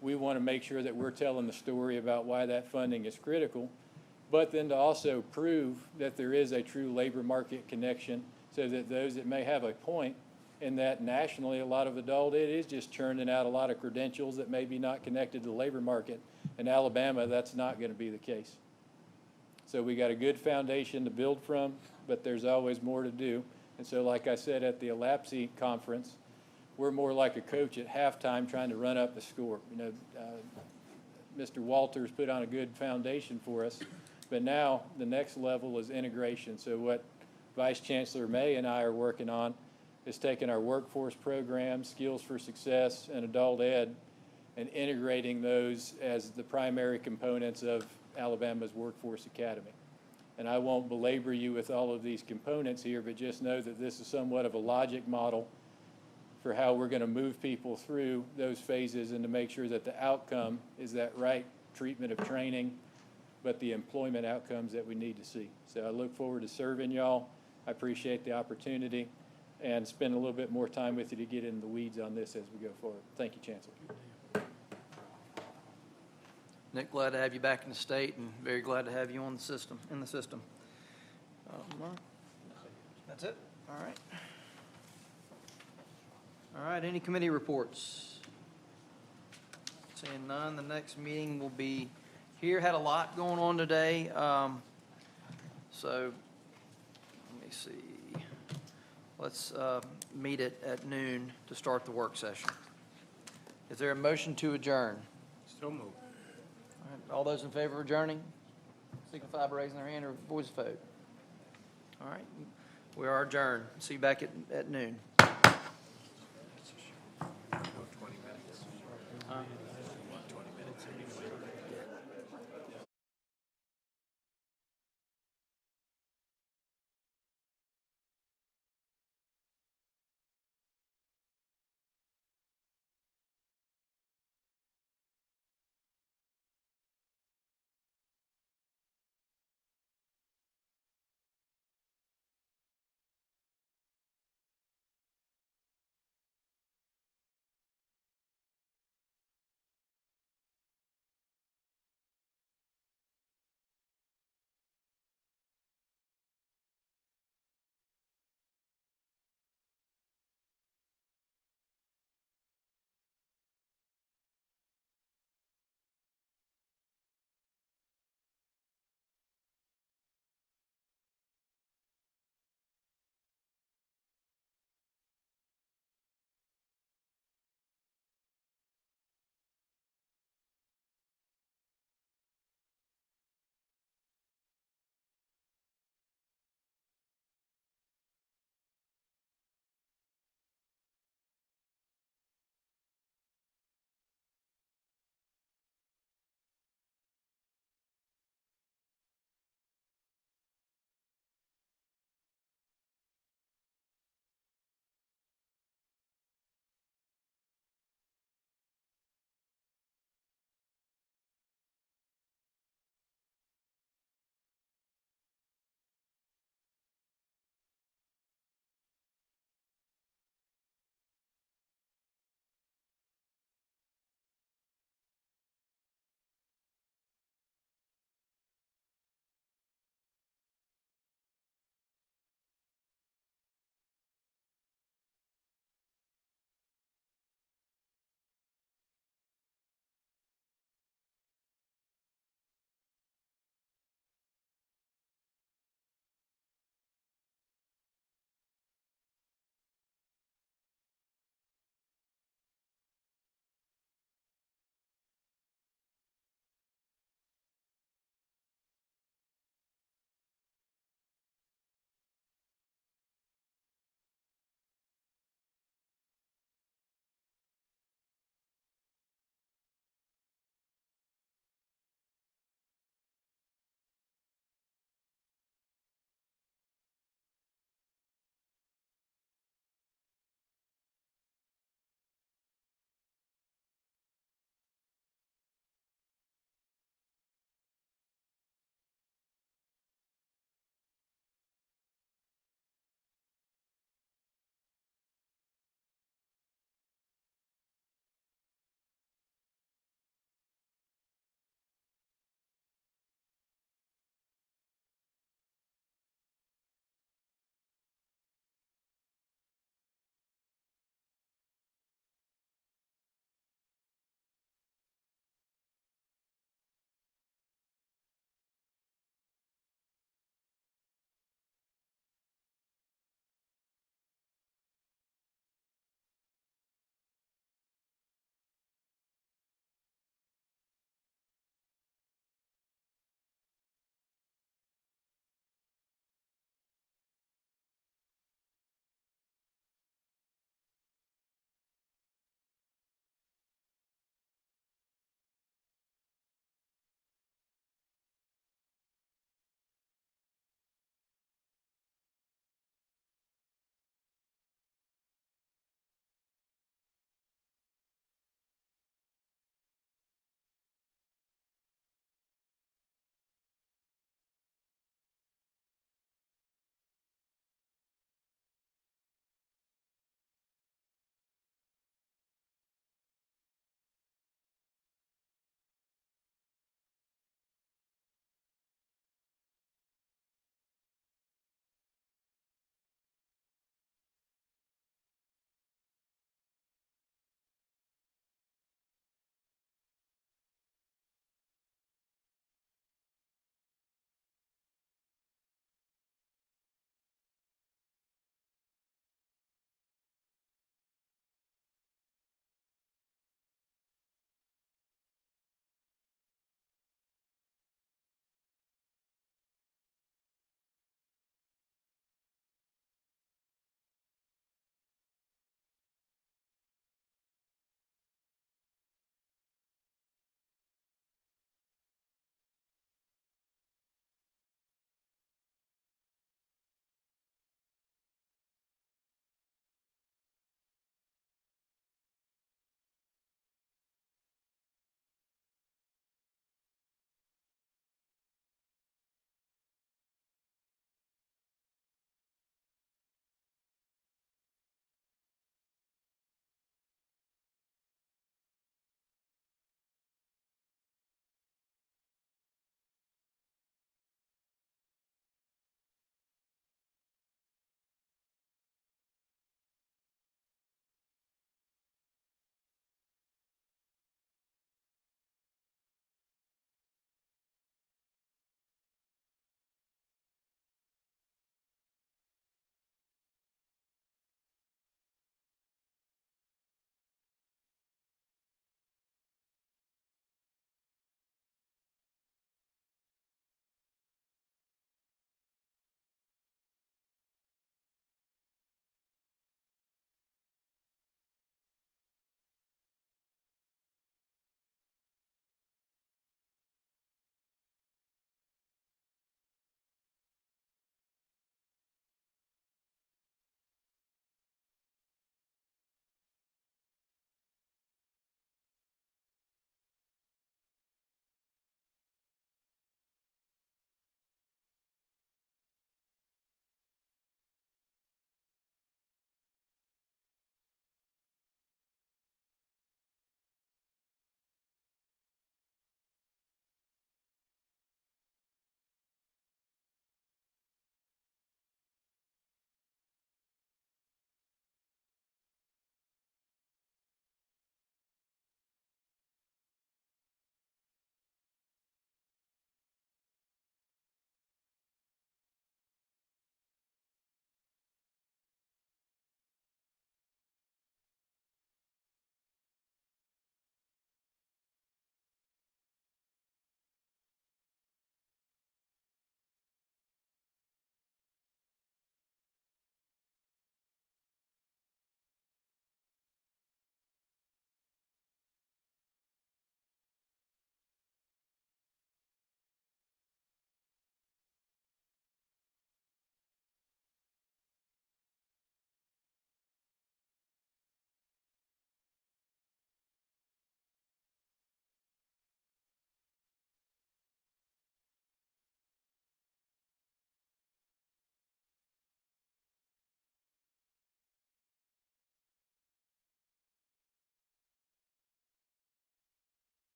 we want to make sure that we're telling the story about why that funding is critical, but then to also prove that there is a true labor market connection, so that those that may have a point in that nationally a lot of adult ed is just churning out a lot of credentials that may be not connected to the labor market. In Alabama, that's not going to be the case. So we got a good foundation to build from, but there's always more to do. And so, like I said at the ALAPSE conference, we're more like a coach at halftime trying to run up the score. You know, Mr. Walters put on a good foundation for us, but now the next level is integration. So what Vice Chancellor May and I are working on is taking our workforce program, Skills for Success, and adult ed, and integrating those as the primary components of Alabama's Workforce Academy. And I won't belabor you with all of these components here, but just know that this is somewhat of a logic model for how we're going to move people through those phases, and to make sure that the outcome is that right treatment of training, but the employment outcomes that we need to see. So I look forward to serving y'all. I appreciate the opportunity, and spend a little bit more time with you to get in the weeds on this as we go forward. Thank you, Chancellor. Nick, glad to have you back in the state, and very glad to have you on the system, in the system. Mark? That's it? All right. All right, any committee reports? Seeing none, the next meeting will be here. Had a lot going on today. So let me see. Let's meet at noon to start the work session. Is there a motion to adjourn? So moved. All right, all those in favor of adjourning, signify by raising their hand or voice vote. All right, we are adjourned. See you back at noon.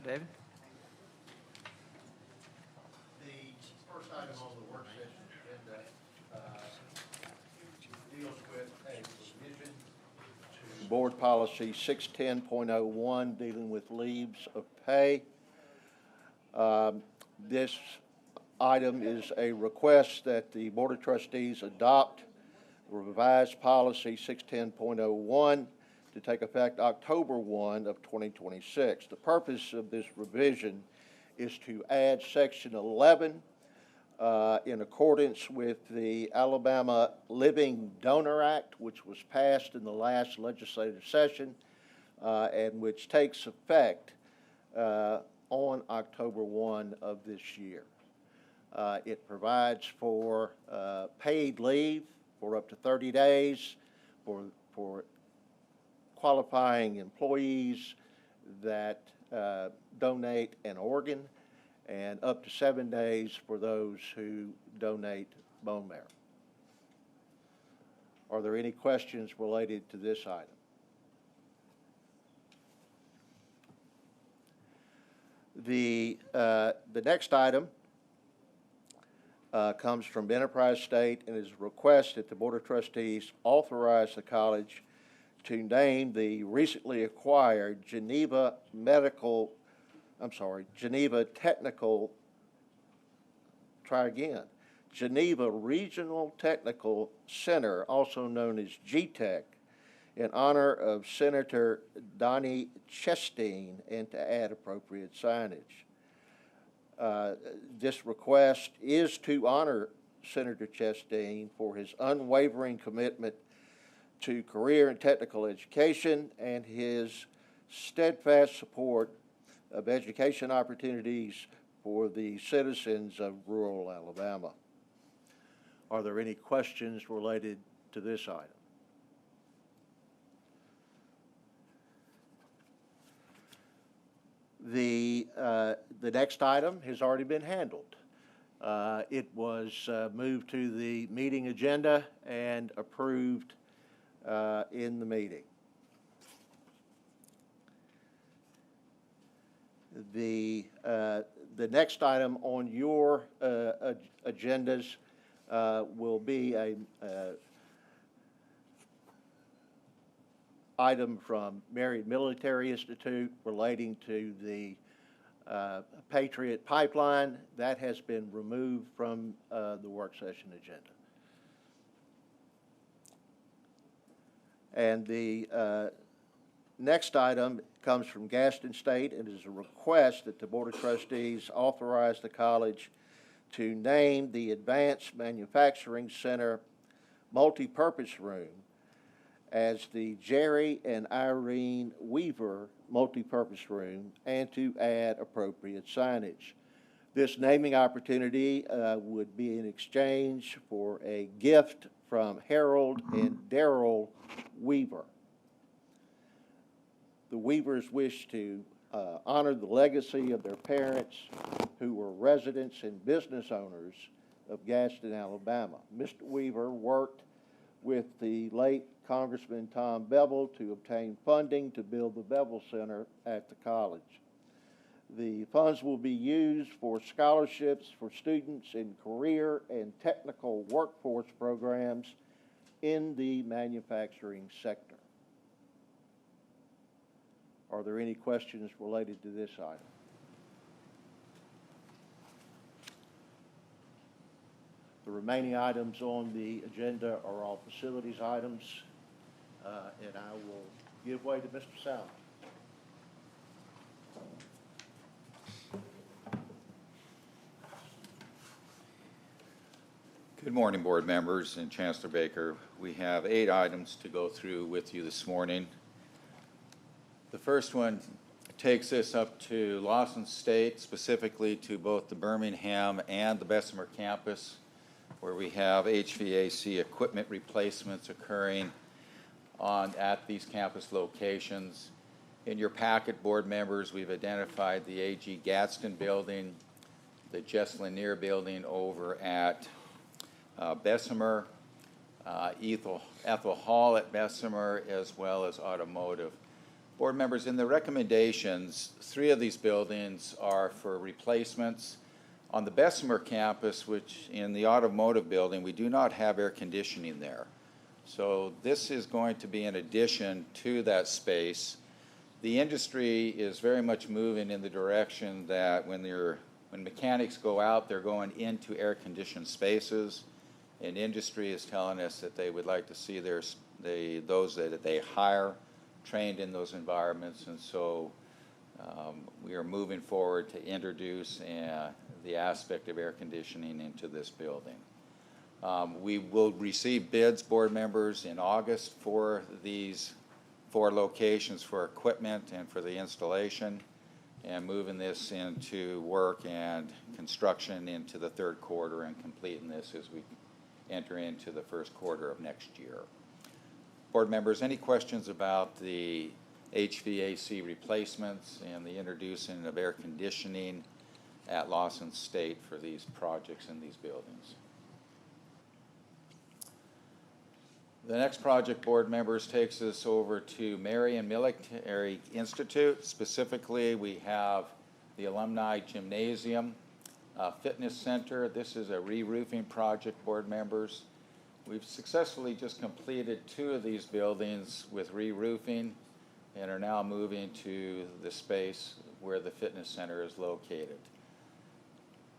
David? The first item on the work session agenda deals with a revision to Board Policy 610.01, dealing with leaves of pay. This item is a request that the Board of Trustees adopt revised policy 610.01 to take effect October 1 of 2026. The purpose of this revision is to add Section 11 in accordance with the Alabama Living Donor Act, which was passed in the last legislative session and which takes effect on October 1 of this year. It provides for paid leave for up to 30 days for qualifying employees that donate an organ, and up to 7 days for those who donate bone marrow. Are there any questions related to this item? The next item comes from Enterprise State and is a request that the Board of Trustees authorize the college to name the recently acquired Geneva Geneva Regional Technical Center, also known as GTEC, in honor of Senator Donnie Chastain and to add appropriate signage. This request is to honor Senator Chastain for his unwavering commitment to career and technical education and his steadfast support of education opportunities for the citizens of rural Alabama. Are there any questions related to this item? The next item has already been handled. It was moved to the meeting agenda and approved in the meeting. The next item on your agendas will be a item from Marion Military Institute relating to the Patriot Pipeline. That has been removed from the work session agenda. And the next item comes from Gaston State and is a request that the Board of Trustees authorize the college to name the Advanced Manufacturing Center Multipurpose Room as the Jerry and Irene Weaver Multipurpose Room and to add appropriate signage. This naming opportunity would be in exchange for a gift from Harold and Daryl Weaver. The Weavers wish to honor the legacy of their parents, who were residents and business owners of Gaston, Alabama. Mr. Weaver worked with the late Congressman Tom Bevel to obtain funding to build the Bevel Center at the college. The funds will be used for scholarships for students in career and technical workforce programs in the manufacturing sector. Are there any questions related to this item? The remaining items on the agenda are all facilities items, and I will give way to Mr. Salmon. Good morning, board members and Chancellor Baker. We have 8 items to go through with you this morning. The first one takes us up to Lawson State, specifically to both the Birmingham and the Bessemer campus, where we have HVAC equipment replacements occurring at these campus locations. In your packet, board members, we've identified the A.G. Gadsden building, the Jess Lanier building over at Bessemer, Ethel Hall at Bessemer, as well as automotive. Board members, in the recommendations, 3 of these buildings are for replacements. On the Bessemer campus, which in the automotive building, we do not have air conditioning there. So this is going to be an addition to that space. The industry is very much moving in the direction that when mechanics go out, they're going into air-conditioned spaces. And industry is telling us that they would like to see those that they hire trained in those environments. And so we are moving forward to introduce the aspect of air conditioning into this building. We will receive bids, board members, in August for these 4 locations for equipment and for the installation, and moving this into work and construction into the 3rd quarter and completing this as we enter into the 1st quarter of next year. Board members, any questions about the HVAC replacements and the introducing of air conditioning at Lawson State for these projects in these buildings? The next project, board members, takes us over to Marion Military Institute. Specifically, we have the Alumni Gymnasium Fitness Center. This is a re-roofing project, board members. We've successfully just completed 2 of these buildings with re-roofing and are now moving to the space where the fitness center is located.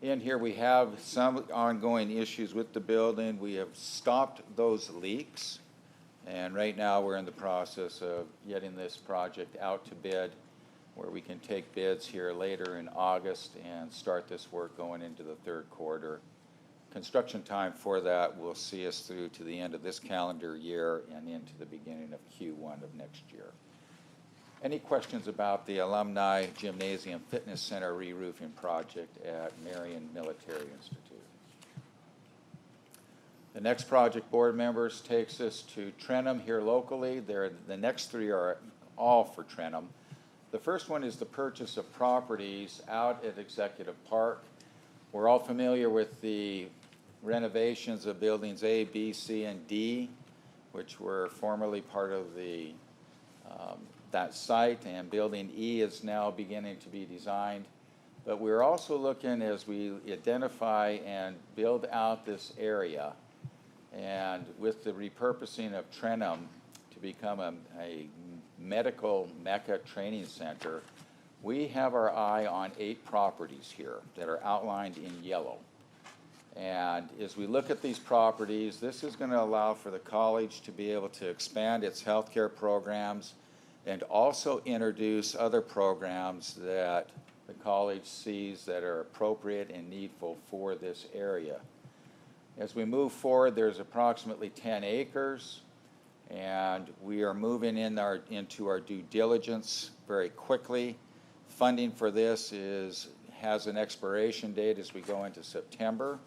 In here we have some ongoing issues with the building. We have stopped those leaks, and right now we're in the process of getting this project out to bid, where we can take bids here later in August and start this work going into the 3rd quarter. Construction time for that will see us through to the end of this calendar year and into the beginning of Q1 of next year. Any questions about the Alumni Gymnasium Fitness Center re-roofing project at Marion Military Institute? The next project, board members, takes us to Trenum here locally. The next 3 are all for Trenum. The first one is the purchase of properties out at Executive Park. We're all familiar with the renovations of buildings A, B, C, and D, which were formerly part of that site, and building E is now beginning to be designed. But we're also looking, as we identify and build out this area, and with the repurposing of Trenum to become a medical Mecca training center, we have our eye on 8 properties here that are outlined in yellow. And as we look at these properties, this is going to allow for the college to be able to expand its healthcare programs and also introduce other programs that the college sees that are appropriate and needful for this area. As we move forward, there's approximately 10 acres, and we are moving into our due diligence very quickly. Funding for this has an expiration date as we go into September,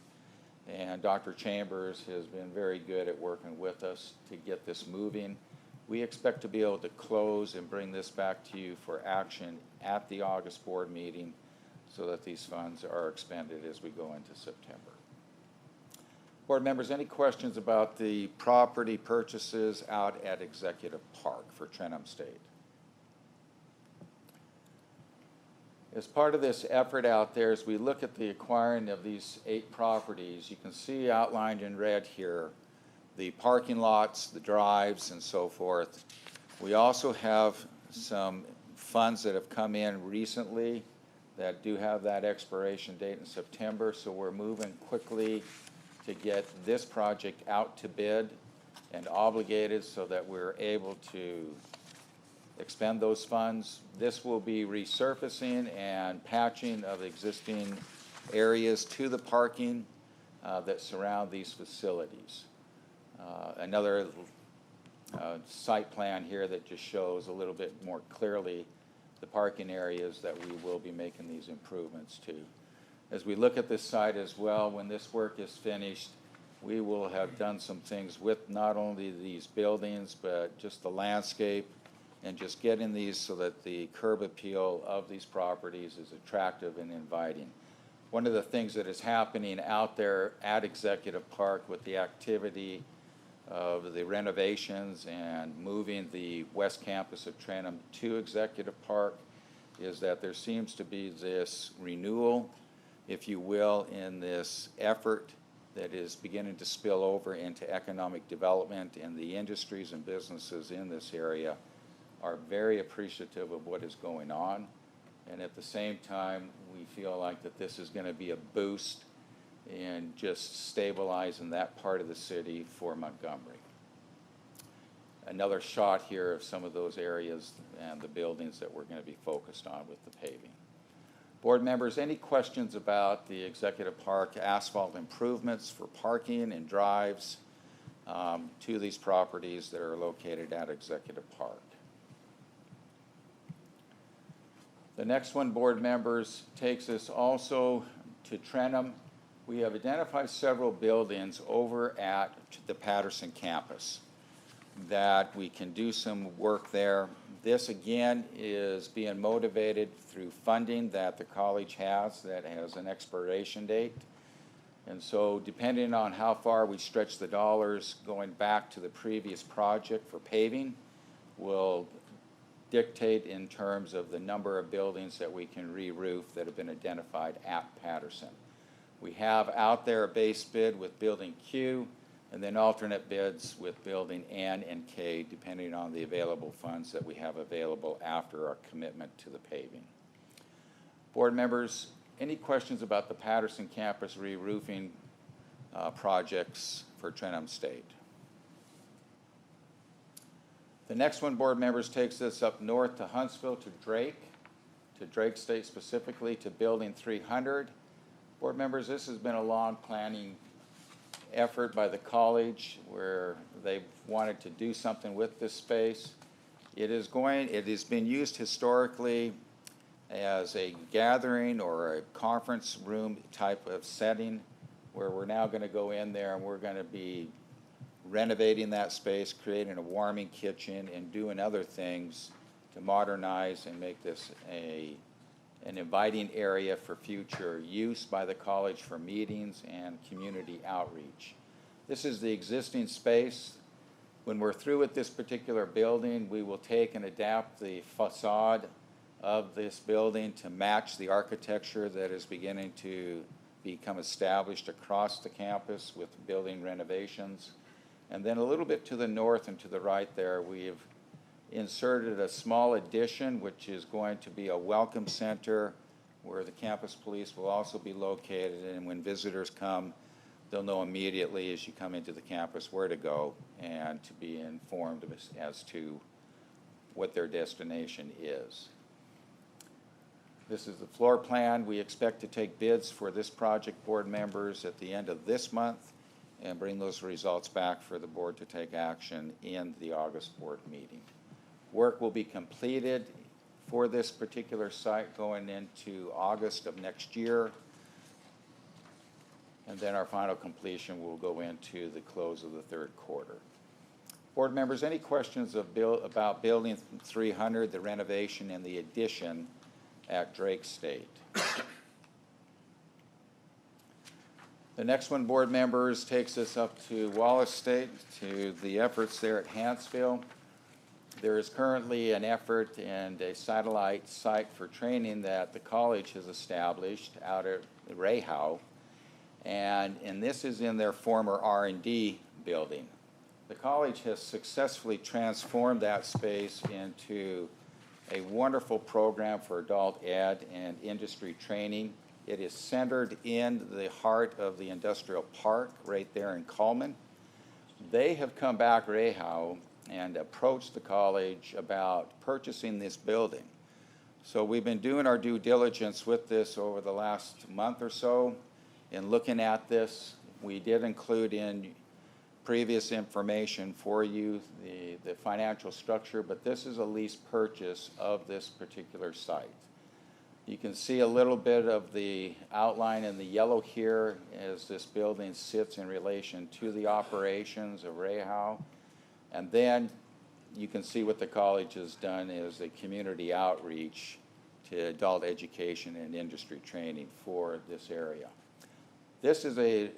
and Dr. Chambers has been very good at working with us to get this moving. We expect to be able to close and bring this back to you for action at the August board meeting so that these funds are expended as we go into September. Board members, any questions about the property purchases out at Executive Park for Trenum State? As part of this effort out there, as we look at the acquiring of these 8 properties, you can see outlined in red here the parking lots, the drives, and so forth. We also have some funds that have come in recently that do have that expiration date in September, so we're moving quickly to get this project out to bid and obligated so that we're able to expend those funds. This will be resurfacing and patching of existing areas to the parking that surround these facilities. Another site plan here that just shows a little bit more clearly the parking areas that we will be making these improvements to. As we look at this site as well, when this work is finished, we will have done some things with not only these buildings, but just the landscape and just getting these so that the curb appeal of these properties is attractive and inviting. One of the things that is happening out there at Executive Park with the activity of the renovations and moving the west campus of Trenum to Executive Park is that there seems to be this renewal, if you will, in this effort that is beginning to spill over into economic development, and the industries and businesses in this area are very appreciative of what is going on. And at the same time, we feel like that this is going to be a boost in just stabilizing that part of the city for Montgomery. Another shot here of some of those areas and the buildings that we're going to be focused on with the paving. Board members, any questions about the Executive Park asphalt improvements for parking and drives to these properties that are located at Executive Park? The next one, board members, takes us also to Trenum. We have identified several buildings over at the Patterson campus that we can do some work there. This, again, is being motivated through funding that the college has that has an expiration date. And so depending on how far we stretch the dollars going back to the previous project for paving will dictate in terms of the number of buildings that we can re-roof that have been identified at Patterson. We have out there a base bid with Building Q, and then alternate bids with Building N and K, depending on the available funds that we have available after our commitment to the paving. Board members, any questions about the Patterson campus re-roofing projects for Trenum State? The next one, board members, takes us up north to Huntsville, to Drake State specifically, to Building 300. Board members, this has been a long planning effort by the college where they've wanted to do something with this space. It has been used historically as a gathering or a conference room type of setting where we're now going to go in there and we're going to be renovating that space, creating a warming kitchen, and doing other things to modernize and make this an inviting area for future use by the college for meetings and community outreach. This is the existing space. When we're through with this particular building, we will take and adapt the facade of this building to match the architecture that is beginning to become established across the campus with building renovations. And then a little bit to the north and to the right there, we've inserted a small addition, which is going to be a welcome center where the campus police will also be located. And when visitors come, they'll know immediately as you come into the campus where to go and to be informed as to what their destination is. This is the floor plan. We expect to take bids for this project, board members, at the end of this month and bring those results back for the board to take action in the August board meeting. Work will be completed for this particular site going into August of next year. And then our final completion will go into the close of the third quarter. Board members, any questions about Building 300, the renovation and the addition at Drake State? The next one, board members, takes us up to Wallace State, to the efforts there at Hanceville. There is currently an effort and a satellite site for training that the college has established out at Rayhow, and this is in their former R&D building. The college has successfully transformed that space into a wonderful program for adult ed and industry training. It is centered in the heart of the industrial park right there in Coleman. They have come back, Rayhow, and approached the college about purchasing this building. So we've been doing our due diligence with this over the last month or so in looking at this. We did include in previous information for you the financial structure, but this is a lease purchase of this particular site. You can see a little bit of the outline in the yellow here as this building sits in relation to the operations of Rayhow. And then you can see what the college has done is a community outreach to adult education and industry training for this area. This is a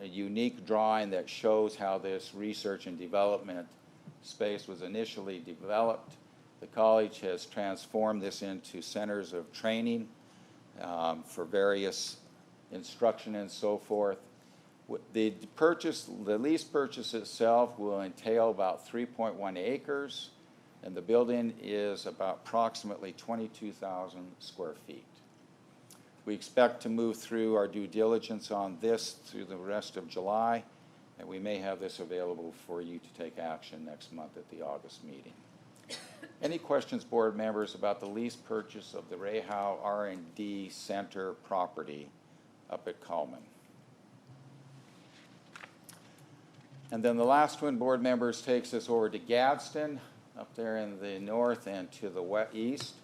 unique drawing that shows how this research and development space was initially developed. The college has transformed this into centers of training for various instruction and so forth. The lease purchase itself will entail about 3.1 acres, and the building is about approximately 22,000 square feet. We expect to move through our due diligence on this through the rest of July, and we may have this available for you to take action next month at the August meeting. Any questions, board members, about the lease purchase of the Ray Howe R&D Center property up at Coleman? And then the last one, board members, takes us over to Gadsden, up there in the north and to the east.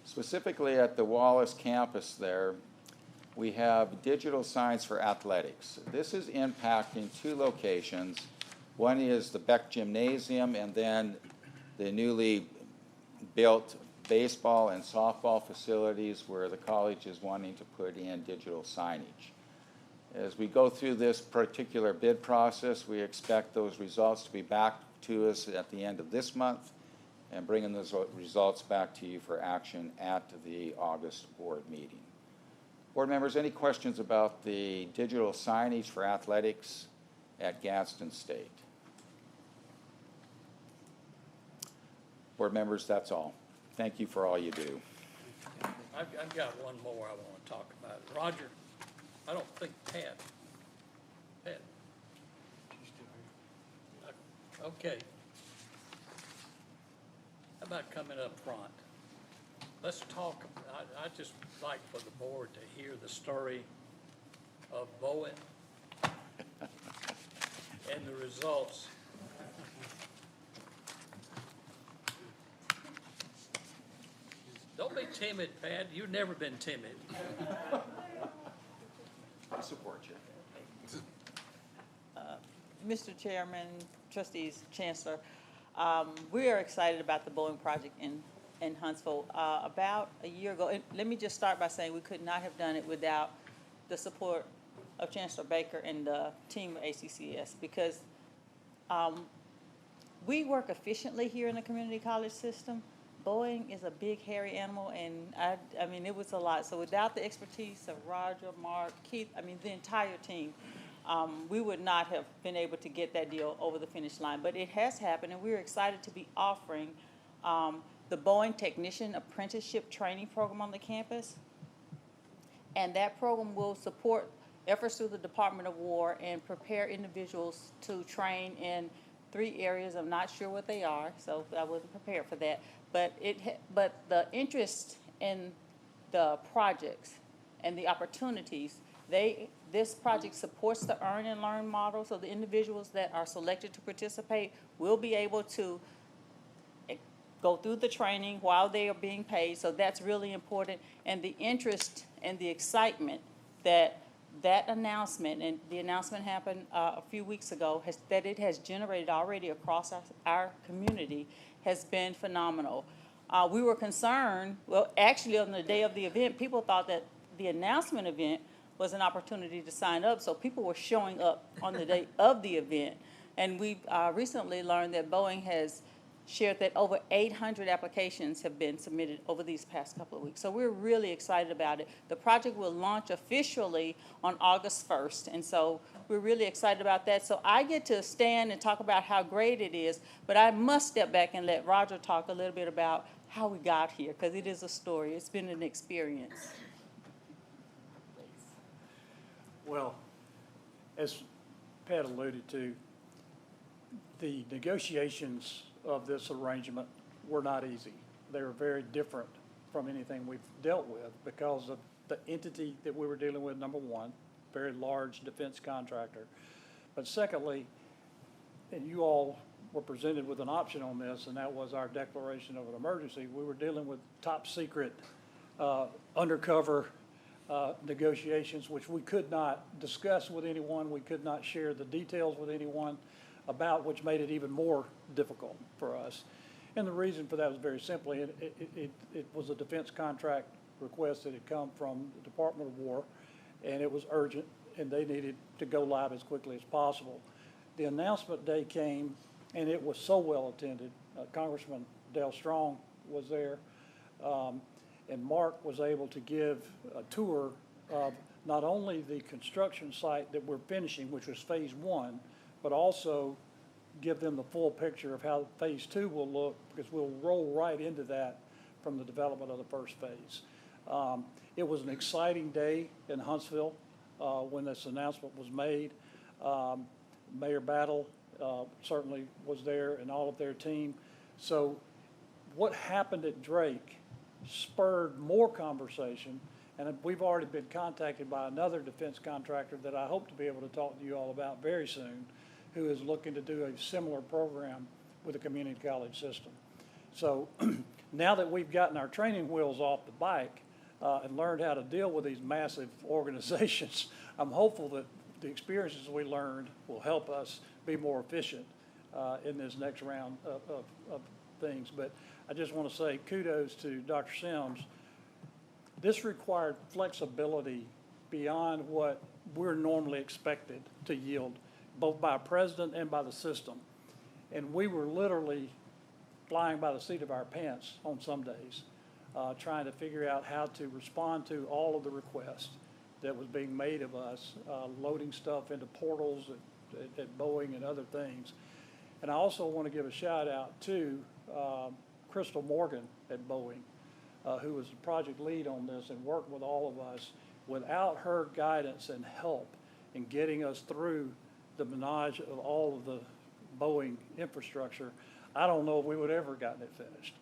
Specifically at the Wallace campus there, we have digital signs for athletics. This is impacting two locations. One is the Beck Gymnasium, and then the newly built baseball and softball facilities where the college is wanting to put in digital signage. As we go through this particular bid process, we expect those results to be back to us at the end of this month and bringing those results back to you for action at the August board meeting. Board members, any questions about the digital signage for athletics at Gadsden State? Board members, that's all. Thank you for all you do. I've got one more I want to talk about. Roger, I don't think Pat. Okay. How about coming up front? Let's talk, I'd just like for the board to hear the story of Bowen and the results. Don't be timid, Pat. You've never been timid. I support you. Mr. Chairman, trustees, Chancellor, we are excited about the Boeing project in Huntsville. About a year ago, and let me just start by saying we could not have done it without the support of Chancellor Baker and the team of ACCS, because we work efficiently here in the community college system. Boeing is a big, hairy animal, and I mean, it was a lot. So without the expertise of Roger, Mark, Keith, I mean, the entire team, we would not have been able to get that deal over the finish line. But it has happened, and we're excited to be offering the Boeing Technician Apprenticeship Training Program on the campus. And that program will support efforts through the Department of War and prepare individuals to train in 3 areas. I'm not sure what they are, so I wasn't prepared for that. But the interest in the projects and the opportunities, this project supports the earn and learn model, so the individuals that are selected to participate will be able to go through the training while they are being paid, so that's really important. And the interest and the excitement that announcement, and the announcement happened a few weeks ago, that it has generated already across our community has been phenomenal. We were concerned, well, actually on the day of the event, people thought that the announcement event was an opportunity to sign up, so people were showing up on the day of the event. And we've recently learned that Boeing has shared that over 800 applications have been submitted over these past couple of weeks. So we're really excited about it. The project will launch officially on August 1st, and so we're really excited about that. So I get to stand and talk about how great it is, but I must step back and let Roger talk a little bit about how we got here, because it is a story. It's been an experience. Well, as Pat alluded to, the negotiations of this arrangement were not easy. They were very different from anything we've dealt with because of the entity that we were dealing with, number one, very large defense contractor. But secondly, and you all were presented with an option on this, and that was our declaration of an emergency. We were dealing with top secret, undercover negotiations, which we could not discuss with anyone. We could not share the details with anyone about, which made it even more difficult for us. And the reason for that was very simply, it was a defense contract request that had come from the Department of War, and it was urgent, and they needed to go live as quickly as possible. The announcement day came, and it was so well attended. Congressman Dale Strong was there, and Mark was able to give a tour of not only the construction site that we're finishing, which was phase 1, but also give them the full picture of how phase 2 will look, because we'll roll right into that from the development of the first phase. It was an exciting day in Huntsville when this announcement was made. Mayor Battle certainly was there and all of their team. So what happened at Drake spurred more conversation, and we've already been contacted by another defense contractor that I hope to be able to talk to you all about very soon, who is looking to do a similar program with the community college system. So now that we've gotten our training wheels off the bike and learned how to deal with these massive organizations, I'm hopeful that the experiences we learned will help us be more efficient in this next round of things. But I just want to say kudos to Dr. Sims. This required flexibility beyond what we're normally expected to yield, both by president and by the system. And we were literally flying by the seat of our pants on some days, trying to figure out how to respond to all of the requests that was being made of us, loading stuff into portals at Boeing and other things. And I also want to give a shout out to Crystal Morgan at Boeing, who was the project lead on this and worked with all of us. Without her guidance and help in getting us through the menage of all of the Boeing infrastructure, I don't know if we would ever gotten it finished.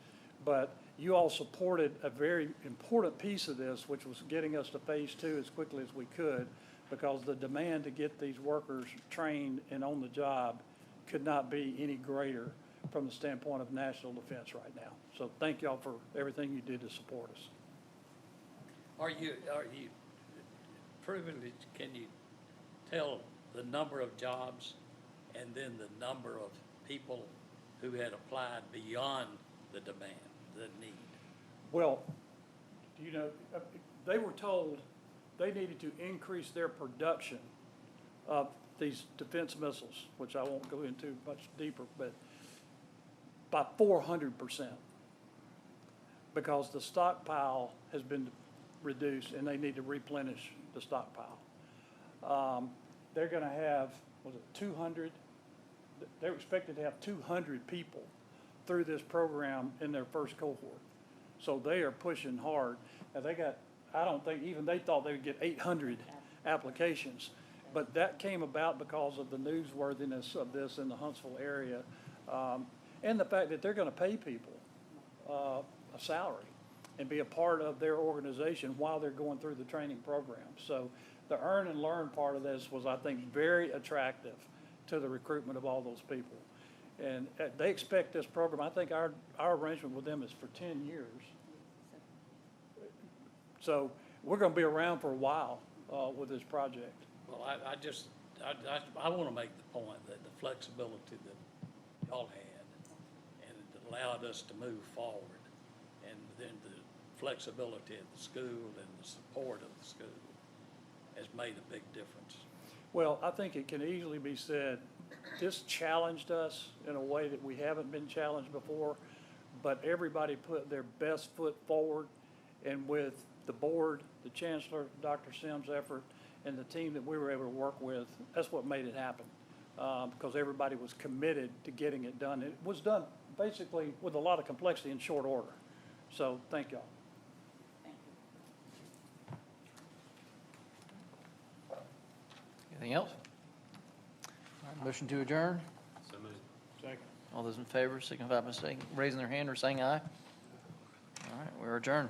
But you all supported a very important piece of this, which was getting us to phase 2 as quickly as we could, because the demand to get these workers trained and on the job could not be any greater from the standpoint of national defense right now. So thank y'all for everything you did to support us. Are you proven, can you tell the number of jobs and then the number of people who had applied beyond the demand, the need? Well, you know, they were told they needed to increase their production of these defense missiles, which I won't go into much deeper, but by 400%, because the stockpile has been reduced and they need to replenish the stockpile. They're going to have, was it 200? They're expected to have 200 people through this program in their first cohort. So they are pushing hard. Now they got, I don't think even they thought they would get 800 applications, but that came about because of the newsworthiness of this in the Huntsville area, and the fact that they're going to pay people a salary and be a part of their organization while they're going through the training program. So the earn and learn part of this was, I think, very attractive to the recruitment of all those people. And they expect this program, I think our arrangement with them is for 10 years. So we're going to be around for a while with this project. Well, I want to make the point that the flexibility that y'all had, and it allowed us to move forward, and then the flexibility of the school and the support of the school has made a big difference. Well, I think it can easily be said, this challenged us in a way that we haven't been challenged before, but everybody put their best foot forward, and with the board, the chancellor, Dr. Sims' effort, and the team that we were able to work with, that's what made it happen, because everybody was committed to getting it done. It was done basically with a lot of complexity in short order. So thank y'all. Anything else? All right, motion to adjourn. So moved. Second. All those in favor signify by raising their hand or saying aye. All right, we're adjourned.